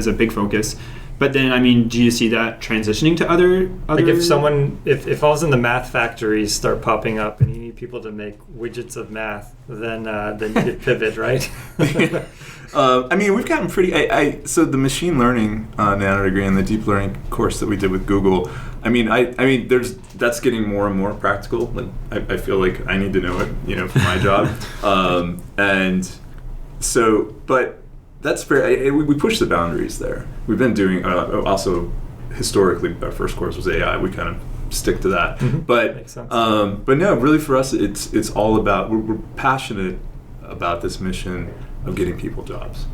Speaker 2: a big focus. But then, do you see that transitioning to other?
Speaker 1: Like if all of a sudden the math factories start popping up and you need people to make widgets of math, then you could pivot, right?
Speaker 3: We've gotten pretty. So the machine learning nano degree and the deep learning course that we did with Google. That's getting more and more practical. Like I feel like I need to know it, for my job, but. That's fair. We push the boundaries there. We've been doing also historically. Our first course was AI. We kind of stick to that. But
Speaker 1: makes sense.
Speaker 3: But no, really for us, it's all about we're passionate about this mission of getting people jobs.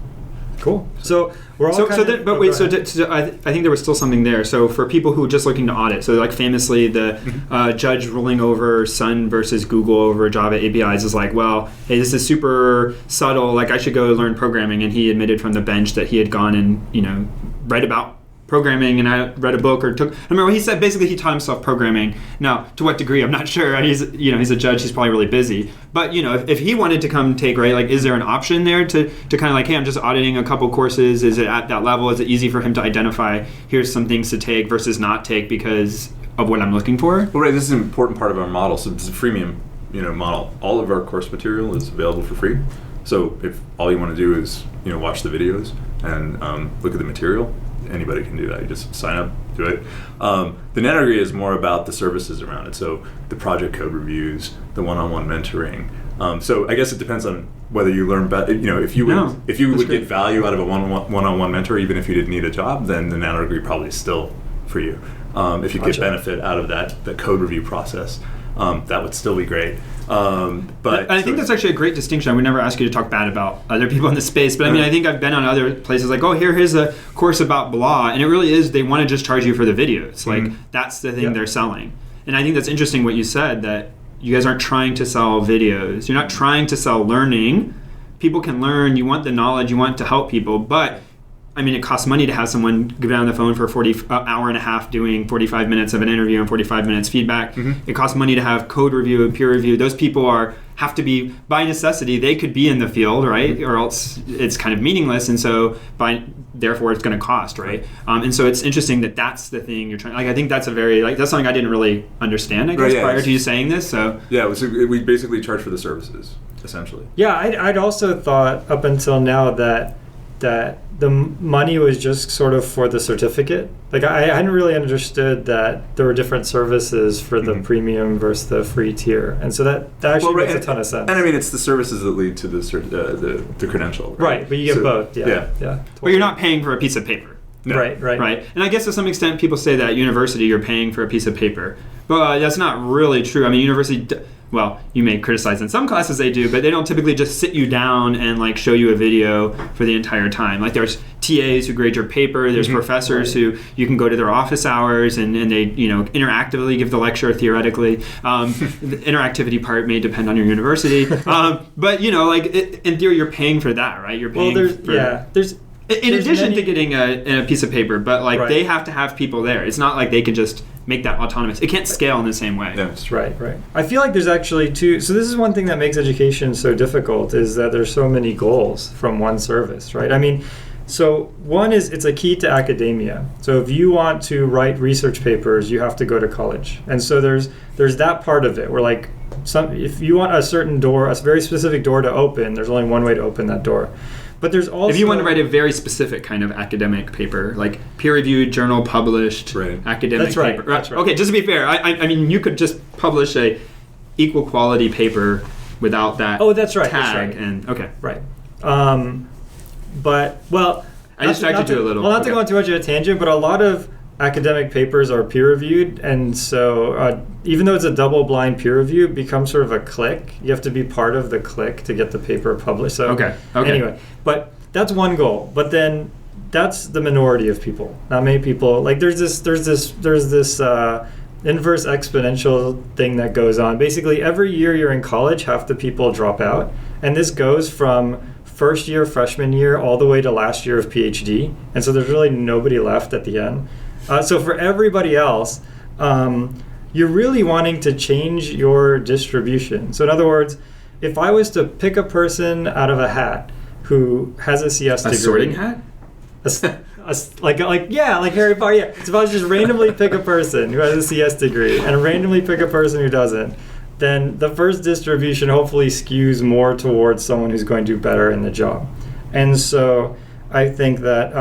Speaker 1: Cool. So we're all.
Speaker 2: I think there was still something there. So for people who are just looking to audit, so like famously the judge ruling over Sun versus Google over Java APIs is like, well, hey, this is super subtle. Like I should go learn programming, and he admitted from the bench that he had gone and read about programming, and I read a book I remember he said basically he taught himself programming. Now, to what degree, I'm not sure. He's a judge, he's probably really busy. But if he wanted to come take, right, like is there an option there to kind of like, hey, I'm just auditing a couple courses, is it at that level? Is it easy for him to identify here's some things to take versus not take because of what I'm looking for?
Speaker 3: Well, right, this is an important part of our model. So it's a freemium model. All of our course material is available for free. So if all you want to do is watch the videos and look at the material, anybody can do that. You just sign up, do it. The nano degree is more about the services around it. So the project code reviews, the one-on-one mentoring. So I guess it depends on whether you learn better. If you would get value out of a one-on-one mentor, even if you didn't need a job, then the nano degree probably is still for you. If you get benefit out of the code review process, that would still be great. But
Speaker 2: I think that's actually a great distinction. I would never ask you to talk bad about other people in the space, but I think I've been on other places like, here's a course about blah, and it really is, they want to just charge you for the videos. Like that's the thing they're selling. And I think that's interesting what you said, that you guys aren't trying to sell videos. You're not trying to sell learning. People can learn, you want the knowledge, you want to help people, but it costs money to have someone get on the phone for an hour and a half doing 45 minutes of an interview and 45 minutes feedback. It costs money to have code review and peer review. Those people have to be, by necessity, they could be in the field, right? Or else it's kind of meaningless, and so therefore it's going to cost, right? And so it's interesting that that's the thing you're trying. Like I think that's that's something I didn't really understand, I guess, prior to you saying this. So
Speaker 3: we basically charge for the services, essentially.
Speaker 1: Yeah, I'd also thought up until now that the money was just sort of for the certificate. Like I hadn't really understood that there were different services for the premium versus the free tier, and so that actually makes a ton of sense.
Speaker 3: And it's the services that lead to the credential.
Speaker 1: Right, but you get both. Yeah. Totally.
Speaker 2: But you're not paying for a piece of paper.
Speaker 3: No.
Speaker 2: Right. And I guess to some extent people say that at university you're paying for a piece of paper. But that's not really true. University, you may criticize in some classes they do, but they don't typically just sit you down and like show you a video for the entire time. Like there's TAs who grade your paper, there's professors who you can go to their office hours and they interactively give the lecture theoretically. The interactivity part may depend on your university. But in theory you're paying for that, right? You're paying In addition to getting a piece of paper, but like
Speaker 1: Right.
Speaker 2: they have to have people there. It's not like they can just make that autonomous. It can't scale in the same way.
Speaker 3: Yeah.
Speaker 1: Right. I feel like there's actually two. So this is one thing that makes education so difficult is that there's so many goals from one service, right? I mean, so one is it's a key to academia. So if you want to write research papers, you have to go to college, and so there's that part of it where like if you want a certain door, a very specific door to open, there's only one way to open that door. But there's also
Speaker 2: if you want to write a very specific kind of academic paper, like peer-reviewed, journal published academic
Speaker 1: That's right.
Speaker 2: paper.
Speaker 1: That's right.
Speaker 2: Okay, just to be fair, I mean you could just publish a equal quality paper without that.
Speaker 1: Oh, that's right.
Speaker 2: Tag
Speaker 1: that's right.
Speaker 2: and okay.
Speaker 1: Right. But well,
Speaker 2: I distracted you a little.
Speaker 1: Well, not to go on too much of a tangent, but a lot of academic papers are peer-reviewed, and so even though it's a double-blind peer review, it becomes sort of a clique. You have to be part of the clique to get the paper published. So
Speaker 2: Okay.
Speaker 1: anyway, but that's one goal. But then that's the minority of people. Not many people. Like there's this inverse exponential thing that goes on. Basically, every year you're in college, half the people drop out, and this goes from first year, freshman year, all the way to last year of PhD, and so there's really nobody left at the end. So for everybody else, you're really wanting to change your distribution. So in other words, if I was to pick a person out of a hat who has a CS degree,
Speaker 2: A sorting hat?
Speaker 1: like Harry Potter, yeah. So if I was just randomly pick a person who has a CS degree and randomly pick a person who doesn't, then the first distribution hopefully skews more towards someone who's going to do better in the job. And so I think that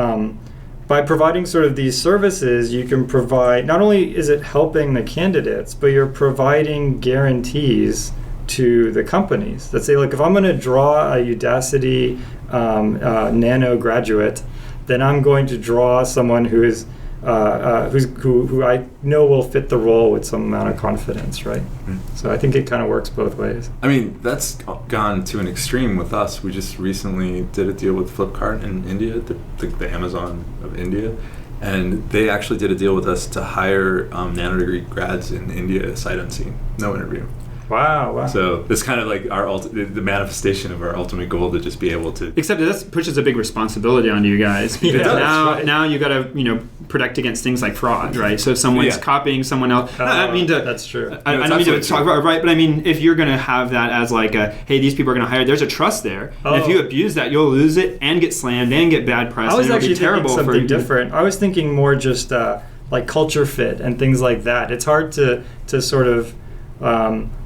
Speaker 1: by providing sort of these services, you can provide, not only is it helping the candidates, but you're providing guarantees to the companies that say, look, if I'm going to draw a Udacity nano graduate, then I'm going to draw someone who is who I know will fit the role with some amount of confidence, right?
Speaker 3: Mm-hmm.
Speaker 1: So I think it kind of works both ways.
Speaker 3: I mean, that's gone to an extreme with us. We just recently did a deal with Flipkart in India, the Amazon of India, and they actually did a deal with us to hire nano-degree grads in India sight unseen, no interview.
Speaker 1: Wow.
Speaker 3: So it's kind of like the manifestation of our ultimate goal to just be able to.
Speaker 2: Except that pushes a big responsibility onto you guys because
Speaker 1: Yeah,
Speaker 2: now you got to protect against things like fraud, right? So if someone's copying someone else, I mean
Speaker 1: that's true.
Speaker 2: I don't mean to talk about right, but I mean if you're going to have that as like a hey, these people are going to hire, there's a trust there, and if you abuse that, you'll lose it and get slammed and get bad press.
Speaker 1: I was
Speaker 2: and
Speaker 1: actually
Speaker 2: terrible
Speaker 1: thinking something different. I was thinking more just like culture fit and things like that. It's hard to sort of.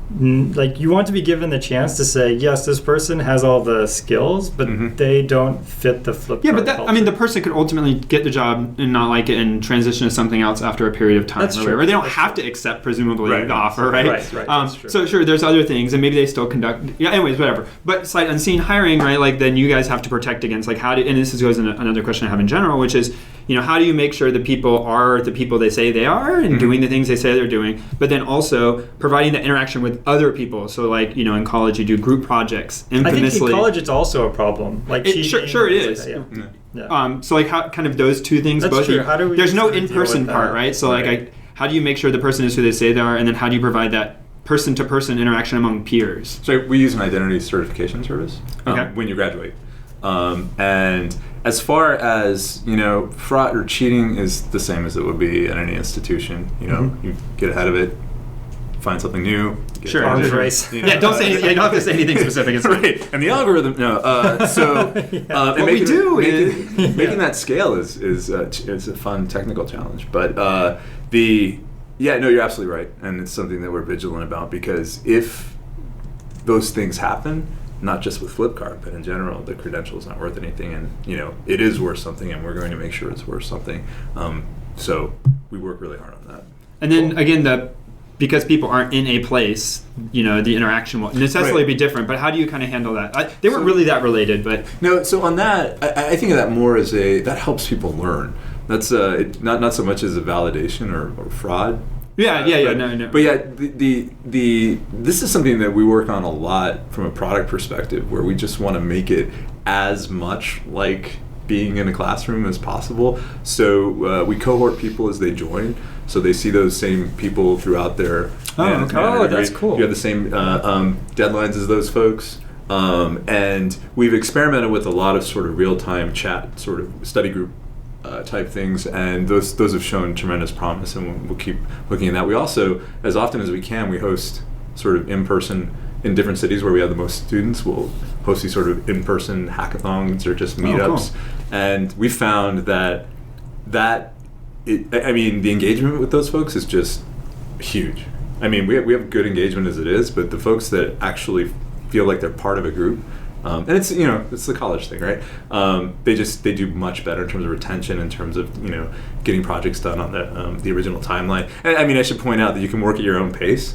Speaker 1: Like you want to be given the chance to say yes, this person has all the skills, but they don't fit the Flipkart.
Speaker 2: Yeah, but
Speaker 1: culture.
Speaker 2: I mean, the person could ultimately get the job and not like it and transition to something else after a period of time.
Speaker 1: That's true.
Speaker 2: Or they don't
Speaker 1: That's
Speaker 2: have
Speaker 1: true.
Speaker 2: to accept presumably the offer, right?
Speaker 1: Right. That's true.
Speaker 2: So sure, there's other things, and maybe they still conduct. Yeah. Anyways, whatever. But sight unseen hiring, right? Like then you guys have to protect against like how do. And this goes into another question I have in general, which is how do you make sure the people are the people they say they are and doing the things they say they're doing, but then also providing that interaction with other people. So like in college you do group projects. Infamously,
Speaker 1: I think in college it's also a problem. Like
Speaker 2: sure it is.
Speaker 1: Like yeah.
Speaker 2: So like how kind of those two things.
Speaker 1: That's
Speaker 2: both.
Speaker 1: true. How do we
Speaker 2: there's no
Speaker 1: sort of deal
Speaker 2: in-person
Speaker 1: with
Speaker 2: part,
Speaker 1: that?
Speaker 2: right? So like how do you make sure the person is who they say they are, and then how do you provide that person-to-person interaction among peers?
Speaker 3: So we use an identity certification service when you graduate. And as far as fraud or cheating is the same as it would be at any institution. You get ahead of it, find something new.
Speaker 2: Sure.
Speaker 1: Arms race.
Speaker 2: Yeah, don't say anything. You don't have to say anything specific. It's
Speaker 3: right. And the algorithm,
Speaker 2: what we do is
Speaker 3: making that scale is a fun technical challenge. But you're absolutely right, and it's something that we're vigilant about because if those things happen, not just with Flipkart, but in general, the credential is not worth anything, and it is worth something, and we're going to make sure it's worth something. So we work really hard on that.
Speaker 2: And then again, because people aren't in a place, the interaction will necessarily be different. But how do you kind of handle that? They weren't really that related, but
Speaker 3: no. So on that, I think of that more as that helps people learn. That's not so much as a validation or fraud.
Speaker 2: No.
Speaker 3: But yeah, this is something that we work on a lot from a product perspective, where we just want to make it as much like being in a classroom as possible. So we cohort people as they join, so they see those same people throughout their.
Speaker 1: That's cool.
Speaker 3: You have the same deadlines as those folks. And we've experimented with a lot of sort of real-time chat, sort of study group type things, and those have shown tremendous promise, and we'll keep looking at that. We also, as often as we can, we host sort of in-person in different cities where we have the most students. We'll host these sort of in-person hackathons or just meetups, and we found that the engagement with those folks is just huge. I mean, we have good engagement as it is, but the folks that actually feel like they're part of a group, and it's the college thing, right? They do much better in terms of retention, in terms of getting projects done on the original timeline. And I mean, I should point out that you can work at your own pace.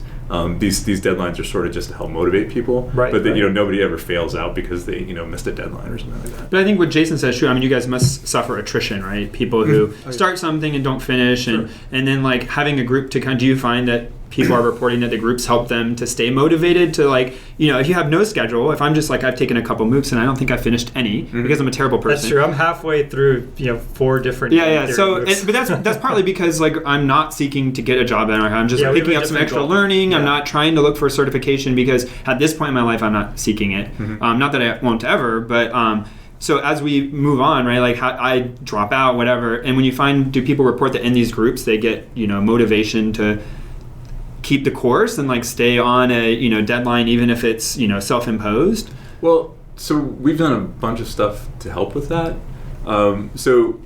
Speaker 3: These deadlines are sort of just to help motivate people,
Speaker 1: right,
Speaker 3: but nobody ever fails out because they missed a deadline or something like that.
Speaker 2: But I think what Jason says is true. I mean, you guys must suffer attrition, right? People who start something and don't finish, and then like having a group to kind of, do you find that people are reporting that the groups help them to stay motivated to, like, if you have no schedule, if I'm just like, I've taken a couple MOOCs and I don't think I finished any because I'm a terrible person.
Speaker 1: That's true. I'm halfway through 4 different
Speaker 2: So but that's partly because like I'm not seeking to get a job, and I'm just picking up some extra learning. I'm not trying to look for a certification because at this point in my life I'm not seeking it. Not that I won't ever, but so as we move on, right, like I drop out, whatever, and when you find, do people report that in these groups they get motivation to keep the course and like stay on a deadline even if it's self-imposed?
Speaker 3: Well, so we've done a bunch of stuff to help with that. So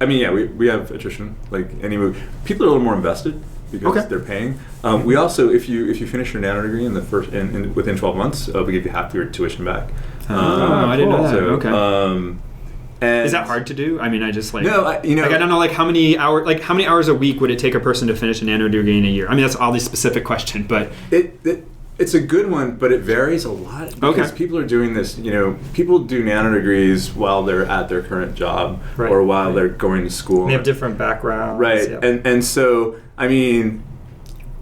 Speaker 3: I mean, yeah, we have attrition like any move. People are a little more invested because they're paying. We also, if you finish your nano degree in the first within 12 months, we give you half your tuition back.
Speaker 2: I didn't know that.
Speaker 3: So, and
Speaker 2: is that hard to do? I mean, I just like
Speaker 3: no,
Speaker 2: I don't know, like how many hours a week would it take a person to finish a nano degree in a year? I mean, that's all these specific question, but
Speaker 3: it's a good one, but it varies a lot because people are doing this. People do nano degrees while they're at their current job or while they're going to school.
Speaker 1: And they have different backgrounds,
Speaker 3: right? Yep. And so I mean,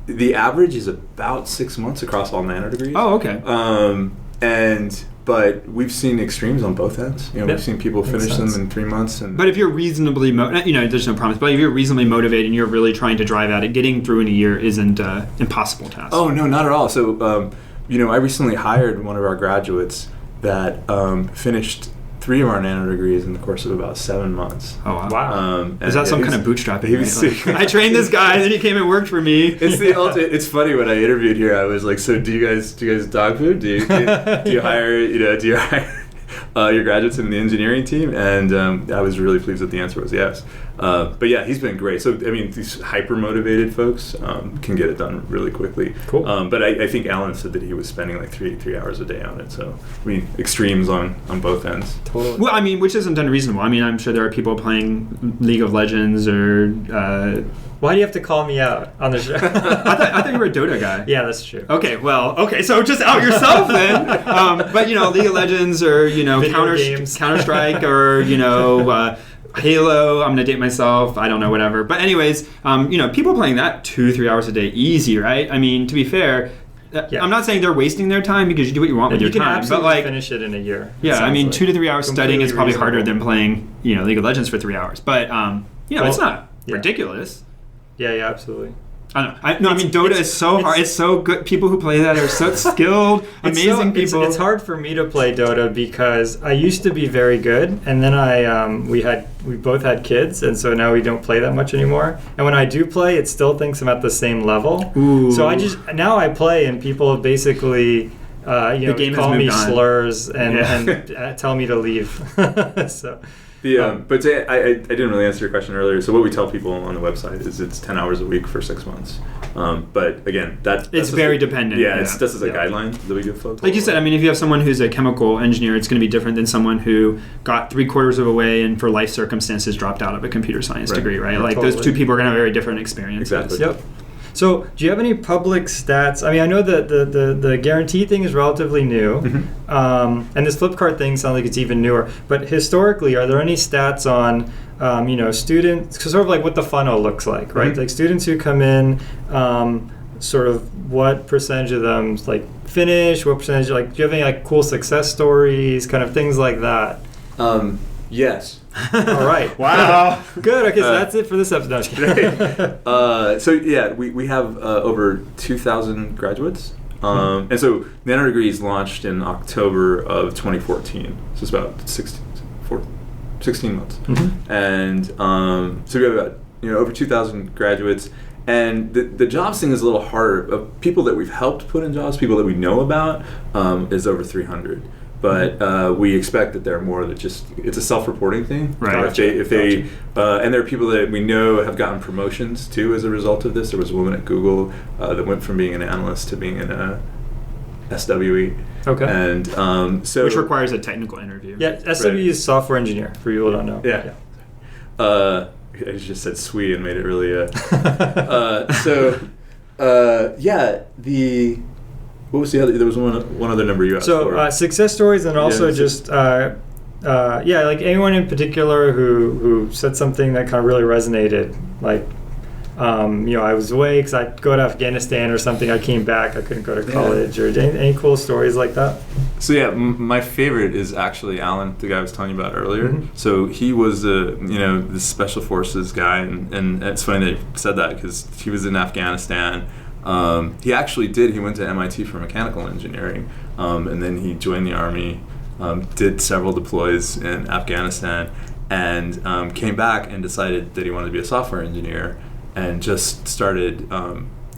Speaker 3: the average is about 6 months across all nano degrees.
Speaker 2: Oh, okay.
Speaker 3: But we've seen extremes on both ends. We've seen people finish them in 3 months.
Speaker 2: But if you're reasonably, there's no promise. But if you're reasonably motivated and you're really trying to drive at it, getting through in a year isn't an impossible task.
Speaker 3: Oh no, not at all. So, I recently hired one of our graduates that finished 3 of our nano degrees in the course of about 7 months.
Speaker 2: Oh wow! Is that some kind of bootstrapping? Right? I trained this guy, and then he came and worked for me.
Speaker 3: It's the ultimate. It's funny, when I interviewed here, I was like, "So do you guys dog food? Do you hire your graduates in the engineering team?" And I was really pleased that the answer was yes. But yeah, he's been great. So I mean, these hyper motivated folks can get it done really quickly.
Speaker 1: Cool.
Speaker 3: But I think Alan said that he was spending like 3 hours a day on it. So I mean, extremes on both ends.
Speaker 2: Totally. Well, I mean, which isn't unreasonable. I mean, I'm sure there are people playing League of Legends or.
Speaker 1: Why do you have to call me out on the show?
Speaker 2: I thought you were a Dota guy.
Speaker 1: Yeah, that's true.
Speaker 2: Okay, so just out yourself then. But League of Legends or Counter-Strike or Halo. I'm gonna date myself. I don't know, whatever. But anyways, people playing that 2-3 hours a day, easy, right? I mean, to be fair. I'm not saying they're wasting their time because you do what you want with your time, but like
Speaker 1: finish it in a year.
Speaker 2: Yeah, I mean, 2 to 3 hours studying is probably harder than playing, League of Legends for 3 hours. But it's not ridiculous.
Speaker 1: Yeah, absolutely.
Speaker 2: I mean, Dota is so hard. It's so good. People who play that are so skilled, amazing people.
Speaker 1: It's hard for me to play Dota because I used to be very good, and then we both had kids, and so now we don't play that much anymore. And when I do play, it still thinks I'm at the same level.
Speaker 2: Ooh.
Speaker 1: So I play, and people basically call me slurs and tell me to leave. So.
Speaker 3: But I didn't really answer your question earlier. So what we tell people on the website is it's 10 hours a week for 6 months. But again, that's
Speaker 2: very dependent.
Speaker 3: Yeah, it's just as a guideline that we give folks.
Speaker 2: Like you said, I mean, if you have someone who's a chemical engineer, it's going to be different than someone who got 3/4 of a way and for life circumstances dropped out of a computer science degree, right? Like those two people are going to have very different experiences.
Speaker 3: Exactly.
Speaker 1: Yep. So, do you have any public stats? I mean, I know that the guarantee thing is relatively new, and this Flipkart thing sounds like it's even newer. But historically, are there any stats on, students, sort of like what the funnel looks like, right? Like students who come in, sort of what percentage of them like finish, what percentage, like, do you have any like cool success stories, kind of things like that?
Speaker 3: Yes.
Speaker 1: All right.
Speaker 2: Wow.
Speaker 1: Good. Okay, so that's it for this episode.
Speaker 3: So yeah, we have over 2,000 graduates And so Nano Degrees launched in October of 2014. So it's about 16 months. And so we have about over 2,000 graduates. And the jobs thing is a little harder. Of people that we've helped put in jobs, people that we know about, is over 300. But we expect that there are more that it's a self-reporting thing.
Speaker 2: Right.
Speaker 3: If they and there are people that we know have gotten promotions too as a result of this. There was a woman at Google that went from being an analyst to being an SWE.
Speaker 1: Okay.
Speaker 3: And so
Speaker 2: which requires a technical interview.
Speaker 1: Yeah, SWE is software engineer, for people who don't know.
Speaker 3: Yeah. I just said SWE and made it really what was the other? There was one other number you asked for.
Speaker 1: So success stories, and also like anyone in particular who said something that kind of really resonated. Like, I was away because I'd go to Afghanistan or something. I came back. I couldn't go to college. Or any cool stories like that?
Speaker 3: So my favorite is actually Alan, the guy I was telling you about earlier. So he was the special forces guy, and it's funny that you said that because he was in Afghanistan. He went to MIT for mechanical engineering, and then he joined the Army, did several deploys in Afghanistan, and came back and decided that he wanted to be a software engineer, and just started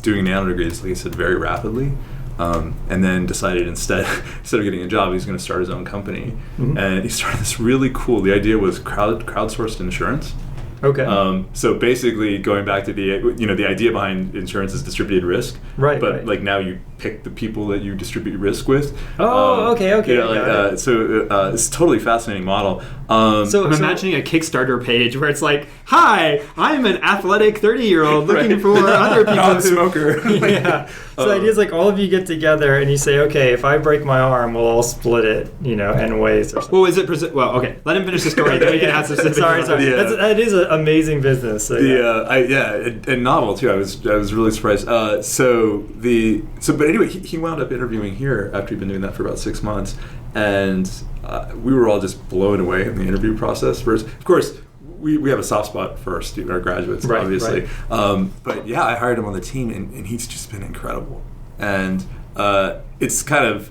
Speaker 3: doing Nano Degrees, like I said, very rapidly, and then decided instead of getting a job, he's going to start his own company. And he started this really cool, the idea was crowdsourced insurance.
Speaker 1: Okay.
Speaker 3: So basically, going back to the idea behind insurance is distributed risk.
Speaker 1: Right.
Speaker 3: But like now you pick the people that you distribute risk with.
Speaker 1: Okay.
Speaker 3: So it's a totally fascinating model.
Speaker 2: So I'm imagining a Kickstarter page where it's like, "Hi, I'm an athletic 30-year-old looking for other people."
Speaker 3: Non-smoker.
Speaker 1: Yeah. So the idea is like all of you get together and you say, "Okay, if I break my arm, we'll all split it, in ways." Or something.
Speaker 2: Well, is it? Okay. Let him finish the story. Then we can ask specific.
Speaker 1: Sorry.
Speaker 3: Yeah.
Speaker 1: That is an amazing business. So,
Speaker 3: and novel too. I was really surprised. But anyway, he wound up interviewing here after he'd been doing that for about 6 months, and we were all just blown away in the interview process. First, of course, we have a soft spot for our graduates, obviously. Right. But yeah, I hired him on the team, and he's just been incredible. And it's kind of,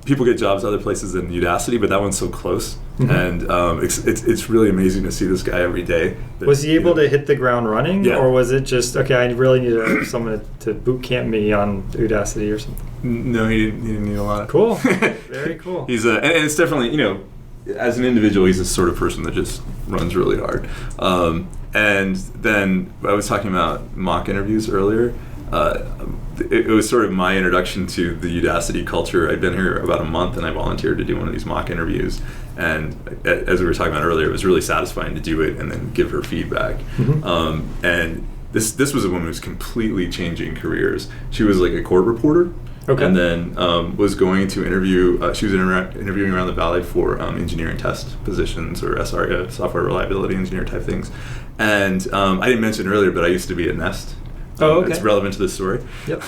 Speaker 3: people get jobs other places than Udacity, but that one's so close. And it's really amazing to see this guy every day.
Speaker 1: Was he able to hit the ground running,
Speaker 3: Yeah.
Speaker 1: or was it just I really need someone to boot camp me on Udacity or something?
Speaker 3: No, he didn't need a lot.
Speaker 1: Cool, very cool.
Speaker 3: He's and it's definitely as an individual, he's the sort of person that just runs really hard. And then I was talking about mock interviews earlier. It was sort of my introduction to the Udacity culture. I'd been here about a month, and I volunteered to do one of these mock interviews. And as we were talking about earlier, it was really satisfying to do it and then give her feedback. And this was a woman who's completely changing careers. She was like a court reporter.
Speaker 1: Okay.
Speaker 3: And then was going to interview. She was interviewing around the valley for engineering test positions or SRE, software reliability engineer type things. And I didn't mention earlier, but I used to be at Nest. It's relevant to this story.
Speaker 1: Yep.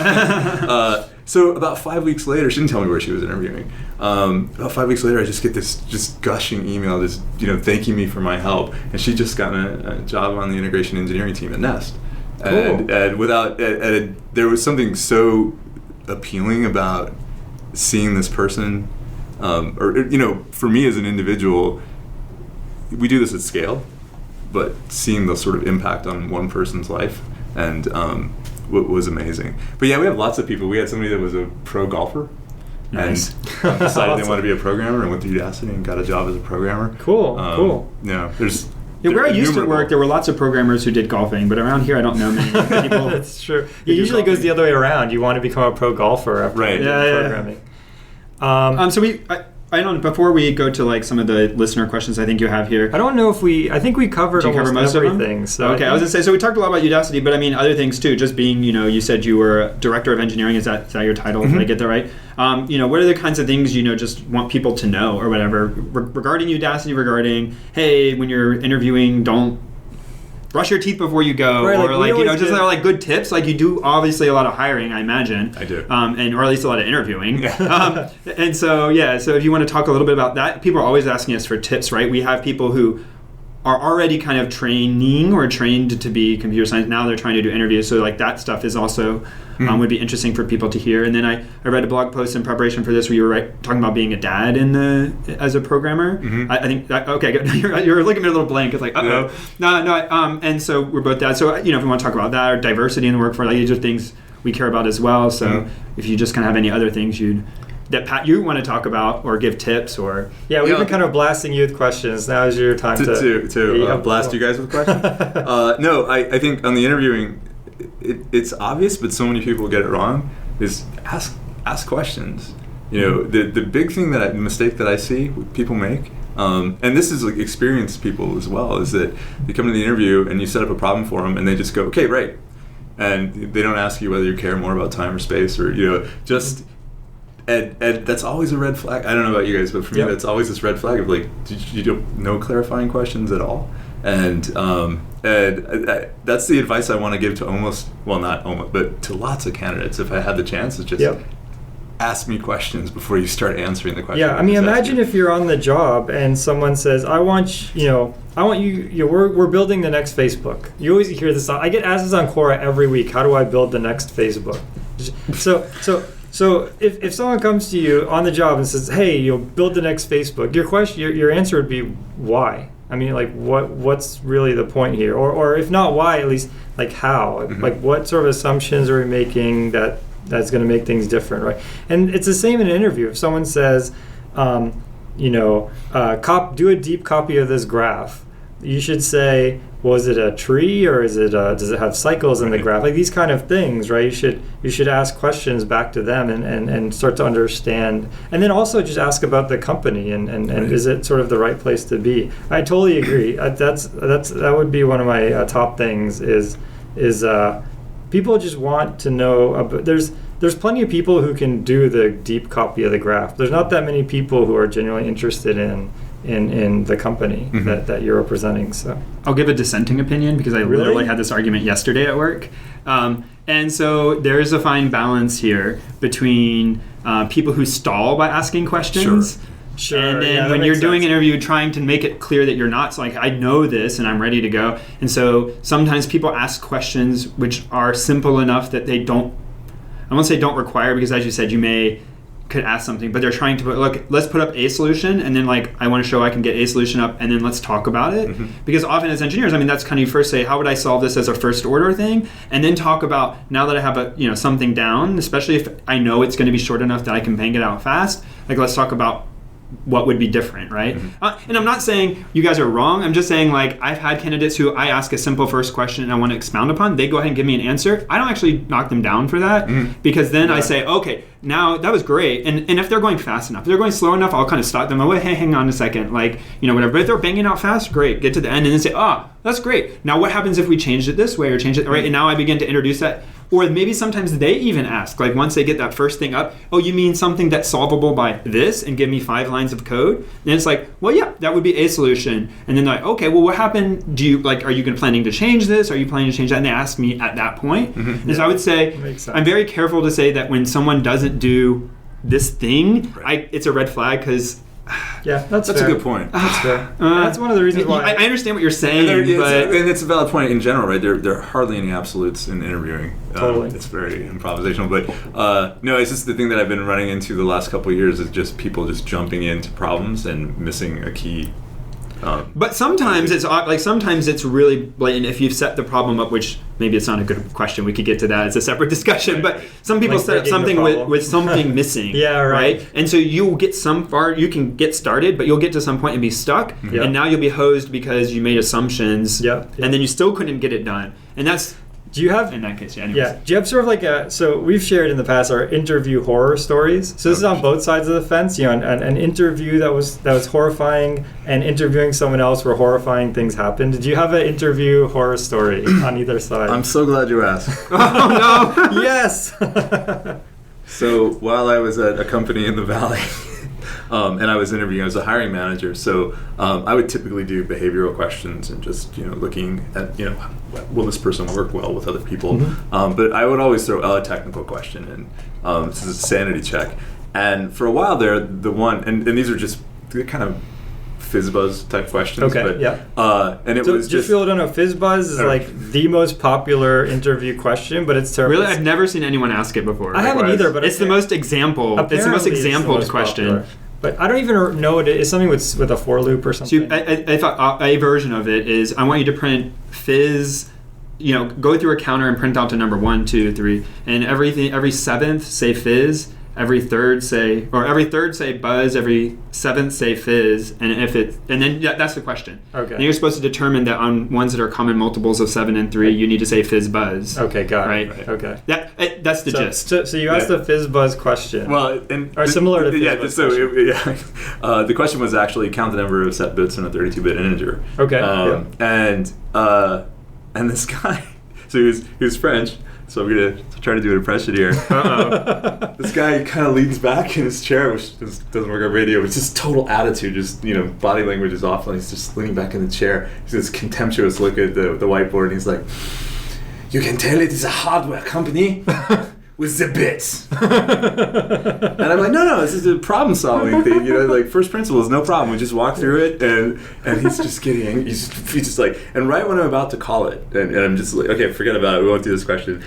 Speaker 3: So about 5 weeks later, she didn't tell me where she was interviewing. About 5 weeks later, I just get this just gushing email, just thanking me for my help, and she just got a job on the integration engineering team at Nest.
Speaker 1: Cool.
Speaker 3: And there was something so appealing about seeing this person, for me as an individual, we do this at scale, but seeing the sort of impact on one person's life and was amazing. But yeah, we have lots of people. We had somebody that was a pro golfer.
Speaker 2: Nice.
Speaker 3: And decided they wanted to be a programmer and went to Udacity and got a job as a programmer.
Speaker 1: Cool.
Speaker 2: Where I used to work, there were lots of programmers who did golfing, but around here I don't know many people.
Speaker 1: That's true. It usually goes the other way around. You want to become a pro golfer after programming.
Speaker 2: I don't. Before we go to some of the listener questions, I think you have here.
Speaker 1: I don't know if I think we covered almost everything.
Speaker 2: Of them? Okay, I was gonna say. So we talked a lot about Udacity, but I mean other things too. Just being, you said you were director of engineering. Is that your title? Did I get that right? What are the kinds of things just want people to know or whatever regarding Udacity? Regarding, hey, when you're interviewing, don't brush your teeth before you go,
Speaker 1: right,
Speaker 2: or just good tips. You do obviously a lot of hiring, I imagine.
Speaker 3: I do,
Speaker 2: or at least a lot of interviewing. And so if you want to talk a little bit about that, people are always asking us for tips, right? We have people who are already kind of training or trained to be computer science. Now they're trying to do interviews, so that stuff is also would be interesting for people to hear. And then I read a blog post in preparation for this where you were talking about being a dad as a programmer. I think okay, you're looking at me a little blank. It's like no. And so we're both dads. So if we want to talk about that or diversity in the workforce, like these are things we care about as well. So if you just kind of have any other things that Pat, you want to talk about or give tips or...
Speaker 1: Yeah, we've been kind of blasting you with questions. Now is your time to
Speaker 3: blast you guys with questions. No, I think on the interviewing, it's obvious, but so many people get it wrong, is ask questions. The big thing the mistake that I see people make, and this is like experienced people as well, is that they come to the interview and you set up a problem for them and they just go, okay, right. And they don't ask you whether you care more about time or space or, just... And that's always a red flag. I don't know about you guys, but for me, that's always this red flag of like, you don't no clarifying questions at all. And that's the advice I want to give to not almost, but to lots of candidates. If I had the chance, is just ask me questions before you start answering the questions.
Speaker 1: Yeah, I mean, imagine if you're on the job and someone says, I want you, we're building the next Facebook. You always hear this. I get asked this on Quora every week. How do I build the next Facebook? So if someone comes to you on the job and says, "Hey, you'll build the next Facebook," your answer would be why? I mean, like what's really the point here? Or if not why, at least like how? Like what sort of assumptions are we making that's going to make things different, right? And it's the same in an interview. If someone says, do a deep copy of this graph, you should say, was it a tree or does it have cycles in the graph? Like these kind of things, right? You should ask questions back to them and start to understand, and then also just ask about the company and is it sort of the right place to be? I totally agree. That would be one of my top things is people just want to know about, there's plenty of people who can do the deep copy of the graph. There's not that many people who are genuinely interested in the company that you're representing. So
Speaker 2: I'll give a dissenting opinion because I literally had this argument yesterday at work. And so there is a fine balance here between people who stall by asking questions. Sure. And then when you're doing an interview, trying to make it clear that you're not, so like, I know this and I'm ready to go. And so sometimes people ask questions which are simple enough that they don't, I won't say don't require, because as you said, you could ask something, but they're trying to let's put up a solution, and then like I want to show I can get a solution up, and then let's talk about it. Because often as engineers, I mean, that's kind of, you first say, how would I solve this as a first order thing, and then talk about, now that I have something down, especially if I know it's going to be short enough that I can bang it out fast, like let's talk about what would be different, right? And I'm not saying you guys are wrong. I'm just saying, like, I've had candidates who I ask a simple first question and I want to expound upon. They go ahead and give me an answer. I don't actually knock them down for that, because then I say, okay, now that was great. And if they're going fast enough, if they're going slow enough, I'll kind of stop them. Oh, hey, hang on a second, like, whatever. But if they're banging out fast, great. Get to the end and then say, that's great. Now what happens if we changed it this way or change it, right? And now I begin to introduce that. Or maybe sometimes they even ask, like once they get that first thing up, oh, you mean something that's solvable by this, and give me 5 lines of code? And it's like, well, yeah, that would be a solution. And then they're like, okay, well, what happened? Are you planning to change this? Are you planning to change that? And they ask me at that point. And so I would say, I'm very careful to say that when someone doesn't do this thing, it's a red flag, because
Speaker 3: that's a good point.
Speaker 1: That's fair. That's one of the reasons why.
Speaker 2: I understand what you're saying,
Speaker 3: and it's a valid point in general, right? There are hardly any absolutes in interviewing.
Speaker 1: Totally.
Speaker 3: It's very improvisational. But no, it's just the thing that I've been running into the last couple of years is just people just jumping into problems and missing a key.
Speaker 2: But sometimes it's really blatant if you've set the problem up, which maybe it's not a good question. We could get to that. It's a separate discussion. But some people set up something with something missing. Right? And so you'll get you can get started, but you'll get to some point and be stuck. And now you'll be hosed because you made assumptions. And then you still couldn't get it done. And that's...
Speaker 1: Do you have,
Speaker 2: in that case, anyways.
Speaker 1: Do you have sort of like so we've shared in the past our interview horror stories. So this is on both sides of the fence, an interview that was horrifying and interviewing someone else where horrifying things happened. Did you have an interview horror story on either side?
Speaker 3: I'm so glad you asked.
Speaker 1: Oh no! Yes!
Speaker 3: So while I was at a company in the Valley, and I was interviewing, I was a hiring manager, so I would typically do behavioral questions and just, looking at, will this person work well with other people? But I would always throw a technical question in. This is a sanity check. And for a while there, the one, and these are just kind of FizzBuzz type questions.
Speaker 1: Okay,
Speaker 3: but,
Speaker 1: yeah.
Speaker 3: And it
Speaker 1: So
Speaker 3: was
Speaker 1: just people don't know, FizzBuzz is like the most popular interview question, but it's terrible.
Speaker 2: Really, I've never seen anyone ask it before.
Speaker 1: I haven't either, but
Speaker 2: it's the most example. It's the most exampled question.
Speaker 1: Popular. But I don't even know what it is. Something with a for loop or something.
Speaker 2: So I thought a version of it is I want you to print fizz. Go through a counter and print out to number 1, 2, 3, and every seventh say fizz. Every third say buzz. Every seventh say fizz, and then that's the question.
Speaker 1: Okay.
Speaker 2: And you're supposed to determine that on ones that are common multiples of 7 and 3, you need to say fizz buzz.
Speaker 1: Okay, got
Speaker 2: it.
Speaker 1: Right. Okay.
Speaker 2: That's the gist.
Speaker 1: So you asked the FizzBuzz question.
Speaker 3: Well,
Speaker 1: or similar to FizzBuzz.
Speaker 3: The question was actually count the number of set bits in a 32-bit integer.
Speaker 1: Okay.
Speaker 3: And this guy, so he was French. So I'm gonna try to do an impression here. This guy kind of leans back in his chair, which doesn't work on radio. It's just total attitude, just body language is off, and he's just leaning back in the chair. He's this contemptuous look at the whiteboard, and he's like, "You can tell it is a hardware company with the bits." And I'm like, no, this is a problem solving thing. Like first principles, no problem. We just walk through it, and he's just getting angry. He's just like, and right when I'm about to call it, and I'm just like, okay, forget about it. We won't do this question.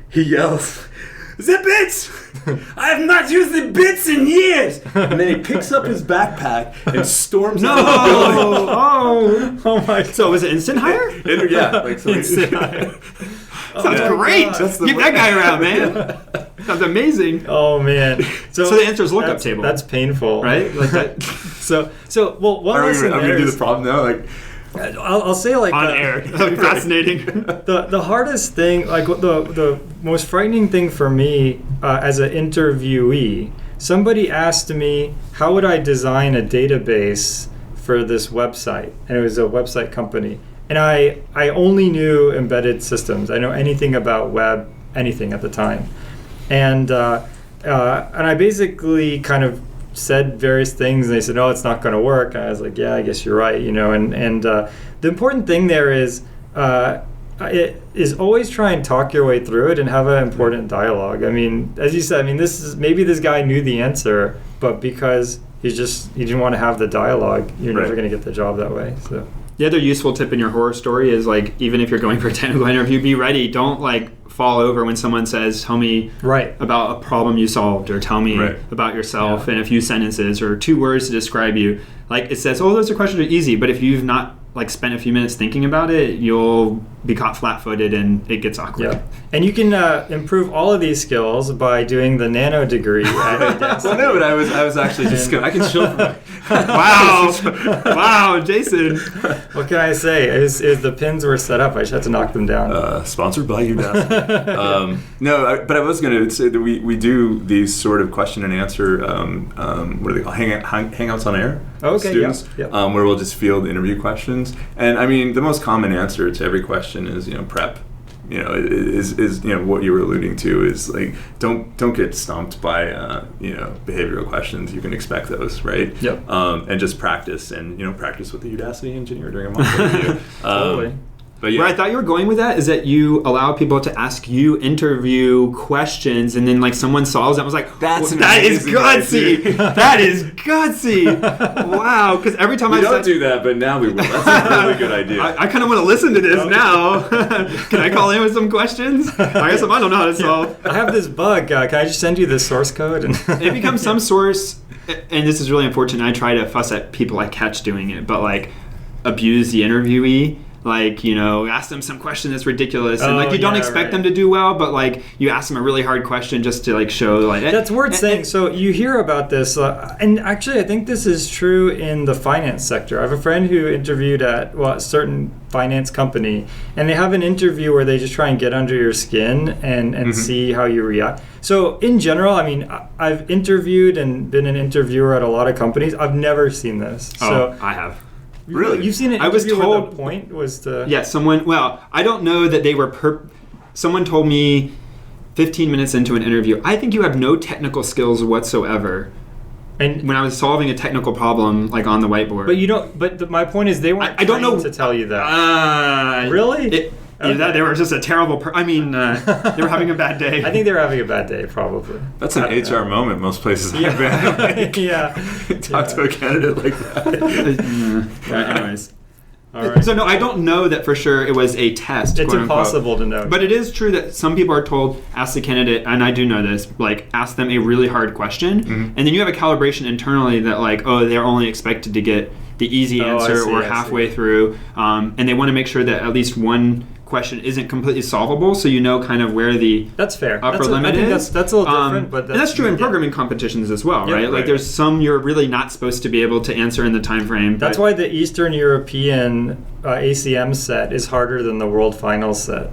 Speaker 3: He yells, "The bits! I have not used the bits in years!" And then he picks up his backpack and storms out of the building.
Speaker 1: Oh my!
Speaker 2: So was it instant hire?
Speaker 3: Yeah, like
Speaker 1: Instant hire.
Speaker 2: Sounds great. Keep that guy around, man. Sounds amazing.
Speaker 1: Oh man.
Speaker 2: So the answer is lookup table.
Speaker 1: That's painful,
Speaker 2: right? Like that.
Speaker 1: Well, one lesson
Speaker 3: I'm
Speaker 1: there
Speaker 3: gonna do
Speaker 1: is,
Speaker 3: the problem now. Like,
Speaker 1: I'll say like
Speaker 2: on air. Fascinating.
Speaker 1: The hardest thing, like the most frightening thing for me as an interviewee, somebody asked me how would I design a database for this website, and it was a website company. And I only knew embedded systems. I know anything about web, anything at the time. And I basically kind of said various things, and they said, "Oh, it's not going to work." And I was like, "Yeah, I guess you're right." And the important thing there is always try and talk your way through it and have an important dialogue. I mean, as you said, maybe this guy knew the answer, but because he didn't want to have the dialogue, you're never going to get the job that way. So.
Speaker 2: The other useful tip in your horror story is like, even if you're going for a technical interview, be ready. Don't like fall over when someone says, "Tell me about a problem you solved," or "Tell me about yourself," in a few sentences or 2 words to describe you. Like it says, "Oh, those are questions are easy," but if you've not like spent a few minutes thinking about it, you'll be caught flat-footed and it gets awkward.
Speaker 1: Yeah. And you can improve all of these skills by doing the nano degree at Udacity.
Speaker 3: Well, no, but I was actually just I can show.
Speaker 2: Wow, Jason.
Speaker 1: What can I say? Is the pins were set up. I just had to knock them down.
Speaker 3: Sponsored by Udacity. But I was going to say that we do these sort of question and answer. What are they called? Hangouts on air.
Speaker 1: Okay.
Speaker 3: Students.
Speaker 1: Yeah.
Speaker 3: Where we'll just field interview questions. And I mean, the most common answer to every question is prep. Is what you were alluding to is like don't get stumped by behavioral questions. You can expect those, right?
Speaker 1: Yep.
Speaker 3: And just practice practice with the Udacity engineer during a mock interview.
Speaker 1: Totally.
Speaker 3: But yeah.
Speaker 2: Where I thought you were going with that is that you allow people to ask you interview questions, and then like someone solves it. I was like, that is gutsy. That is gutsy. Wow. Because every time
Speaker 3: we don't do that, but now we will. That's a really good idea.
Speaker 2: I kind of want to listen to this now. Can I call in with some questions? I guess I don't know how to solve.
Speaker 1: I have this bug. Can I just send you the source code? And
Speaker 2: it becomes some source, and this is really unfortunate. I try to fuss at people I catch doing it, but like abuse the interviewee. Like, ask them some question that's ridiculous, and like you don't expect them to do well, but like you ask them a really hard question just to like show like
Speaker 1: that's worth saying. So you hear about this, and actually I think this is true in the finance sector. I have a friend who interviewed at a certain finance company, and they have an interview where they just try and get under your skin and see how you react. So in general, I mean, I've interviewed and been an interviewer at a lot of companies. I've never seen this. So
Speaker 2: I have.
Speaker 3: Really?
Speaker 1: You've seen it?
Speaker 2: I was told
Speaker 1: where the point was to.
Speaker 2: Yeah, someone. Well, I don't know that they were. Someone told me 15 minutes into an interview, I think you have no technical skills whatsoever. And when I was solving a technical problem, like on the whiteboard.
Speaker 1: But you don't. But my point is, they weren't. I don't know to tell you that. Really?
Speaker 2: Either that, they were just a terrible. They were having a bad day.
Speaker 1: I think they were having a bad day, probably.
Speaker 3: That's an HR moment most places I've been. Like,
Speaker 1: yeah.
Speaker 3: Talk to a candidate like that.
Speaker 2: Anyways.
Speaker 1: All right.
Speaker 2: So no, I don't know that for sure it was a test.
Speaker 1: It's impossible to know.
Speaker 2: But it is true that some people are told, ask the candidate, and I do know this, like ask them a really hard question, and then you have a calibration internally that like, oh, they're only expected to get the easy answer or halfway through, and they want to make sure that at least one question isn't completely solvable, so you know kind of where the
Speaker 1: that's fair
Speaker 2: upper limit is.
Speaker 1: That's a little different, but
Speaker 2: and that's true in programming competitions as well,
Speaker 1: Yeah,
Speaker 2: right? Like there's some you're really not supposed to be able to answer in the time frame.
Speaker 1: That's why the Eastern European ACM set is harder than the World Finals set,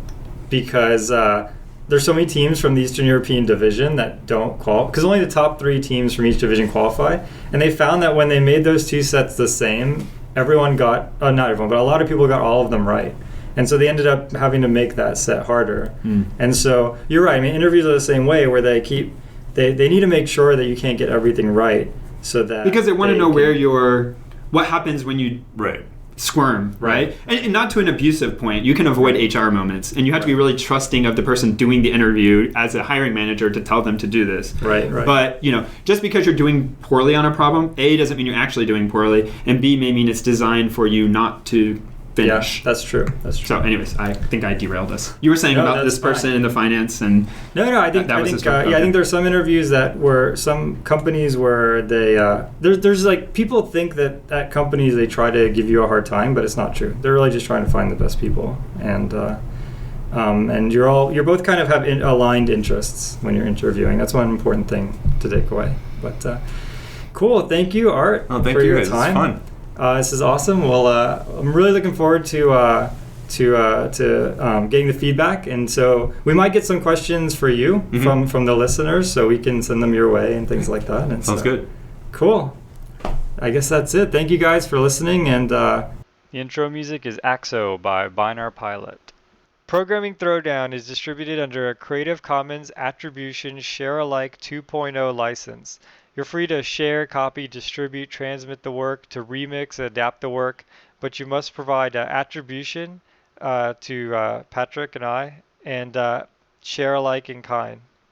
Speaker 1: because there's so many teams from the Eastern European division that don't qualify, because only the top 3 teams from each division qualify, and they found that when they made those 2 sets the same, everyone got, not everyone, but a lot of people got all of them right. And so they ended up having to make that set harder. And so you're right. I mean, interviews are the same way, where they need to make sure that you can't get everything right, so that
Speaker 2: because they want to know what happens when you squirm, right? And not to an abusive point. You can avoid HR moments, and you have to be really trusting of the person doing the interview as a hiring manager to tell them to do this.
Speaker 1: Right.
Speaker 2: But just because you're doing poorly on a problem, A, doesn't mean you're actually doing poorly, and B, may mean it's designed for you not to finish.
Speaker 1: Yeah, that's true.
Speaker 2: So, anyways, I think I derailed us. You were saying about this person in the finance, and
Speaker 1: no. I think there's some interviews that were some companies where they there's like people think that at companies they try to give you a hard time, but it's not true. They're really just trying to find the best people, and you're both kind of have aligned interests when you're interviewing. That's one important thing to take away. But cool. Thank you, Art.
Speaker 3: Thank
Speaker 1: for
Speaker 3: you
Speaker 1: your
Speaker 3: guys.
Speaker 1: time.
Speaker 3: It's fun.
Speaker 1: This is awesome. Well, I'm really looking forward to getting the feedback, and so we might get some questions for you from the listeners, so we can send them your way and things like that. And
Speaker 3: Sounds good.
Speaker 1: Cool. I guess that's it. Thank you guys for listening. And
Speaker 4: the intro music is AXO by Binar Pilot. Programming Throwdown is distributed under a Creative Commons Attribution Share Alike 2.0 license. You're free to share, copy, distribute, transmit the work, to remix, adapt the work, but you must provide attribution to Patrick and I, and share alike in kind.